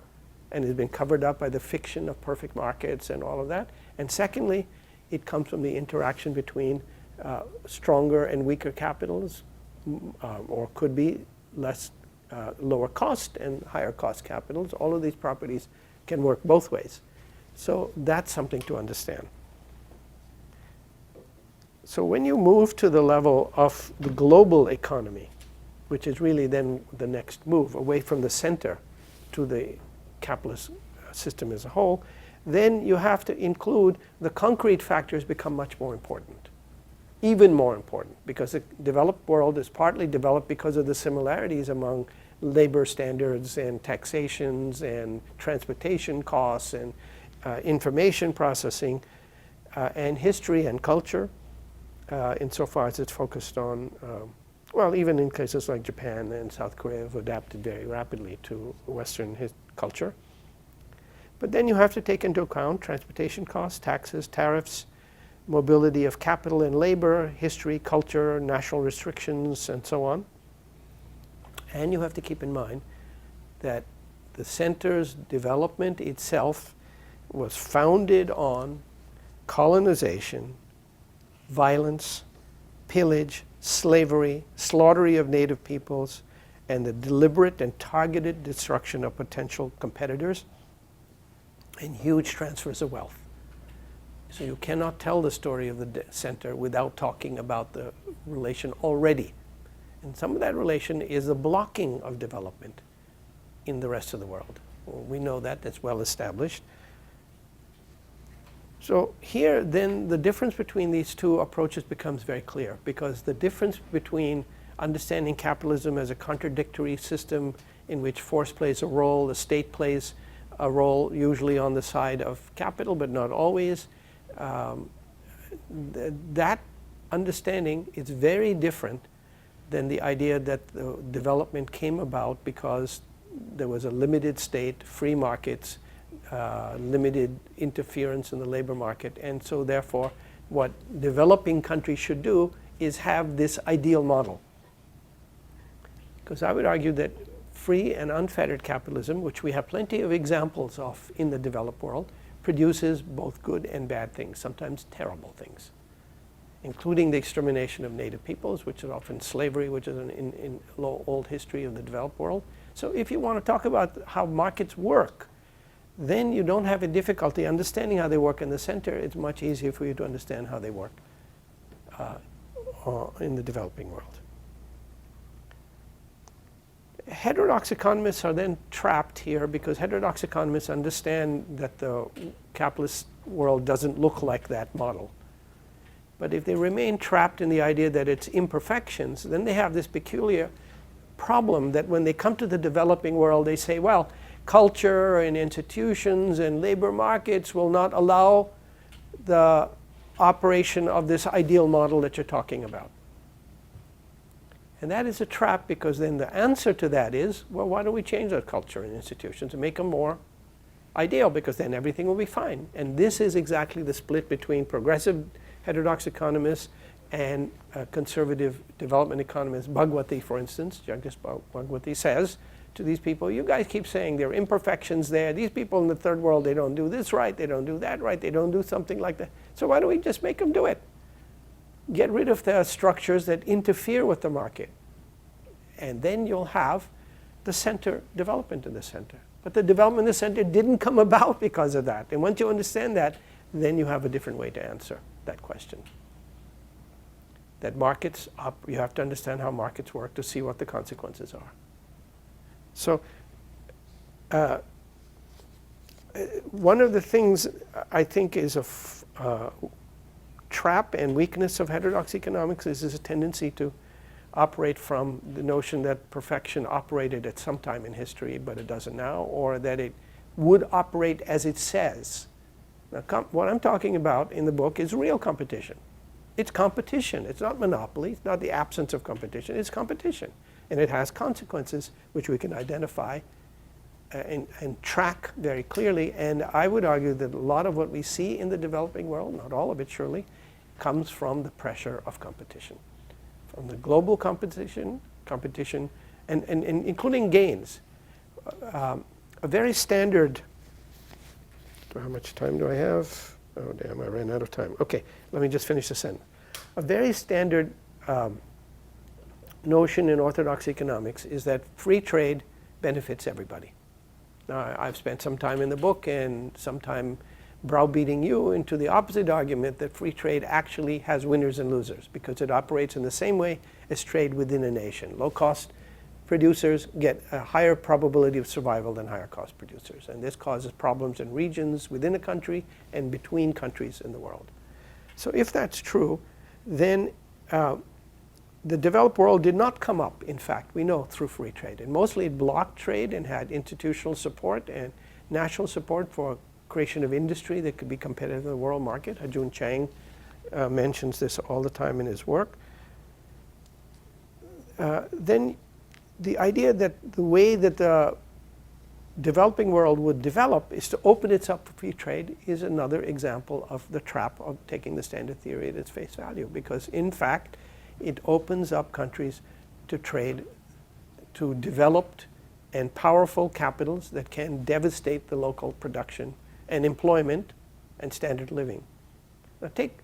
Speaker 1: and has been covered up by the fiction of perfect markets and all of that. And secondly, it comes from the interaction between stronger and weaker capitals, or could be lower cost and higher cost capitals. All of these properties can work both ways. So that's something to understand. So when you move to the level of the global economy, which is really then the next move away from the center to the capitalist system as a whole, then you have to include the concrete factors become much more important, even more important, because the developed world is partly developed because of the similarities among labor standards and taxations and transportation costs and information processing and history and culture, insofar as it's focused on, well, even in cases like Japan and South Korea have adapted very rapidly to Western culture. But then you have to take into account transportation costs, taxes, tariffs, mobility of capital and labor, history, culture, national restrictions, and so on. And you have to keep in mind that the center's development itself was founded on colonization, violence, pillage, slavery, slaughtering of native peoples, and the deliberate and targeted destruction of potential competitors, and huge transfers of wealth. So you cannot tell the story of the center without talking about the relation already. And some of that relation is the blocking of development in the rest of the world. Well, we know that, that's well established. So here then the difference between these two approaches becomes very clear, because the difference between understanding capitalism as a contradictory system in which force plays a role, the state plays a role, usually on the side of capital, but not always. That understanding is very different than the idea that the development came about because there was a limited state, free markets, limited interference in the labor market, and so therefore what developing countries should do is have this ideal model. Because I would argue that free and unfettered capitalism, which we have plenty of examples of in the developed world, produces both good and bad things, sometimes terrible things, including the extermination of native peoples, which is often slavery, which is in old history of the developed world. So if you want to talk about how markets work, then you don't have a difficulty understanding how they work in the center. It's much easier for you to understand how they work in the developing world. Heterodox economists are then trapped here because heterodox economists understand that the capitalist world doesn't look like that model. But if they remain trapped in the idea that it's imperfections, then they have this peculiar problem that when they come to the developing world, they say, well, culture and institutions and labor markets will not allow the operation of this ideal model that you're talking about. And that is a trap, because then the answer to that is, well, why don't we change our culture and institutions and make them more ideal, because then everything will be fine. And this is exactly the split between progressive heterodox economists and conservative development economists. Bhagwati, for instance, Jagdish Bhagwati says to these people, you guys keep saying there are imperfections there. These people in the third world, they don't do this right, they don't do that right, they don't do something like that. So why don't we just make them do it? Get rid of the structures that interfere with the market. And then you'll have the center development in the center. But the development in the center didn't come about because of that. And once you understand that, then you have a different way to answer that question. That markets, you have to understand how markets work to see what the consequences are. So one of the things I think is a trap and weakness of heterodox economics is a tendency to operate from the notion that perfection operated at some time in history, but it doesn't now, or that it would operate as it says. Now, what I'm talking about in the book is real competition. It's competition. It's not monopoly. It's not the absence of competition. It's competition. And it has consequences which we can identify and track very clearly. And I would argue that a lot of what we see in the developing world, not all of it surely, comes from the pressure of competition. From the global competition, and including gains. A very standard, how much time do I have? Oh damn, I ran out of time. Okay, let me just finish the sentence. A very standard notion in orthodox economics is that free trade benefits everybody. Now, I've spent some time in the book and some time browbeating you into the opposite argument that free trade actually has winners and losers, because it operates in the same way as trade within a nation. Low-cost producers get a higher probability of survival than higher-cost producers, and this causes problems in regions within a country and between countries in the world. So if that's true, then the developed world did not come up, in fact, we know, through free trade. And mostly it blocked trade and had institutional support and national support for creation of industry that could be competitive in the world market. Hajun Chang mentions this all the time in his work. Then the idea that the way that the developing world would develop is to open itself to free trade is another example of the trap of taking the standard theory at its face value, because in fact it opens up countries to trade, to developed and powerful capitals that can devastate the local production and employment and standard living. Now take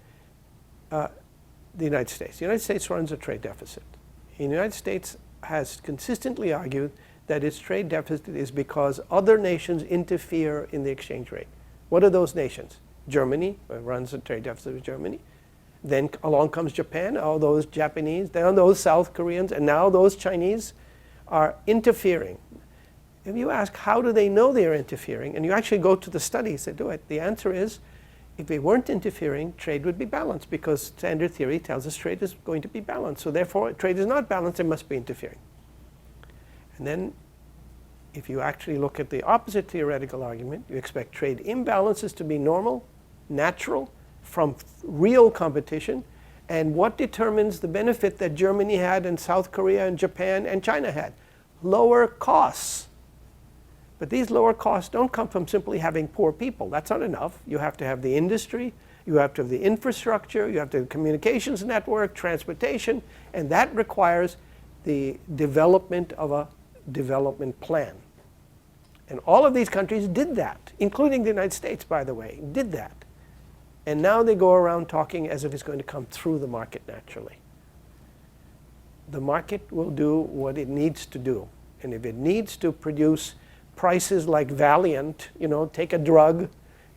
Speaker 1: the United States. The United States runs a trade deficit. The United States has consistently argued that its trade deficit is because other nations interfere in the exchange rate. What are those nations? Germany runs a trade deficit with Germany. Then along comes Japan, all those Japanese, then those South Koreans, and now those Chinese are interfering. If you ask how do they know they're interfering, and you actually go to the studies that do it, the answer is if they weren't interfering, trade would be balanced, because standard theory tells us trade is going to be balanced. So therefore, trade is not balanced, it must be interfering. And then if you actually look at the opposite theoretical argument, you expect trade imbalances to be normal, natural, from real competition. And what determines the benefit that Germany had and South Korea and Japan and China had? Lower costs. But these lower costs don't come from simply having poor people. That's not enough. You have to have the industry, you have to have the infrastructure, you have to have the communications network, transportation, and that requires the development of a development plan. And all of these countries did that, including the United States, by the way, did that. And now they go around talking as if it's going to come through the market naturally. The market will do what it needs to do. And if it needs to produce prices like Valiant, take a drug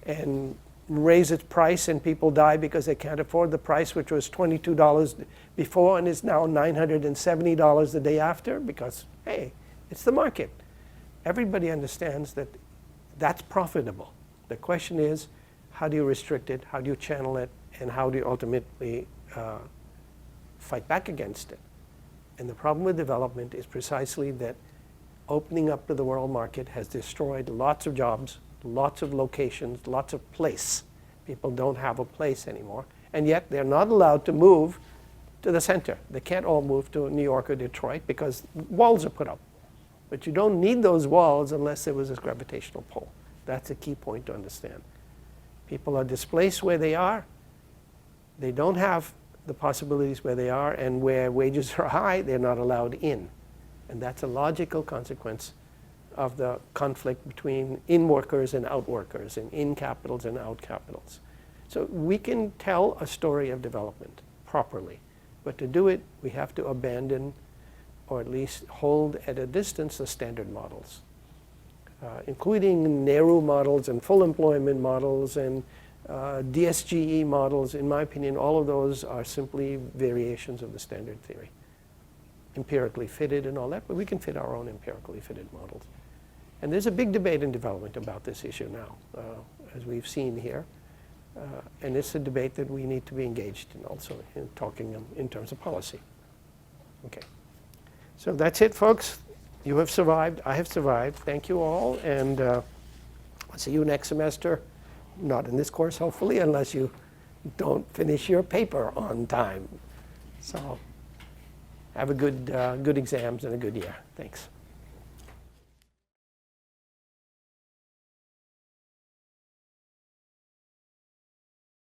Speaker 1: and raise its price and people die because they can't afford the price, which was $22 before and is now $970 the day after, because, hey, it's the market. Everybody understands that that's profitable. The question is, how do you restrict it, how do you channel it, and how do you ultimately fight back against it? And the problem with development is precisely that opening up to the world market has destroyed lots of jobs, lots of locations, lots of place. People don't have a place anymore, and yet they're not allowed to move to the center. They can't all move to New York or Detroit because walls are put up. But you don't need those walls unless there was this gravitational pull. That's a key point to understand. People are displaced where they are. They don't have the possibilities where they are, and where wages are high, they're not allowed in. And that's a logical consequence of the conflict between in workers and out workers, and in capitals and out capitals. So we can tell a story of development properly, but to do it, we have to abandon, or at least hold at a distance, the standard models, including Nehru models and full employment models and DSGE models. In my opinion, all of those are simply variations of the standard theory. Empirically fitted and all that, but we can fit our own empirically fitted models. And there's a big debate in development about this issue now, as we've seen here. And it's a debate that we need to be engaged in also, in talking in terms of policy. Okay. So that's it, folks. You have survived. I have survived. Thank you all. And I'll see you next semester. Not in this course, hopefully, unless you don't finish your paper on time. So have a good exams and a good year. Thanks.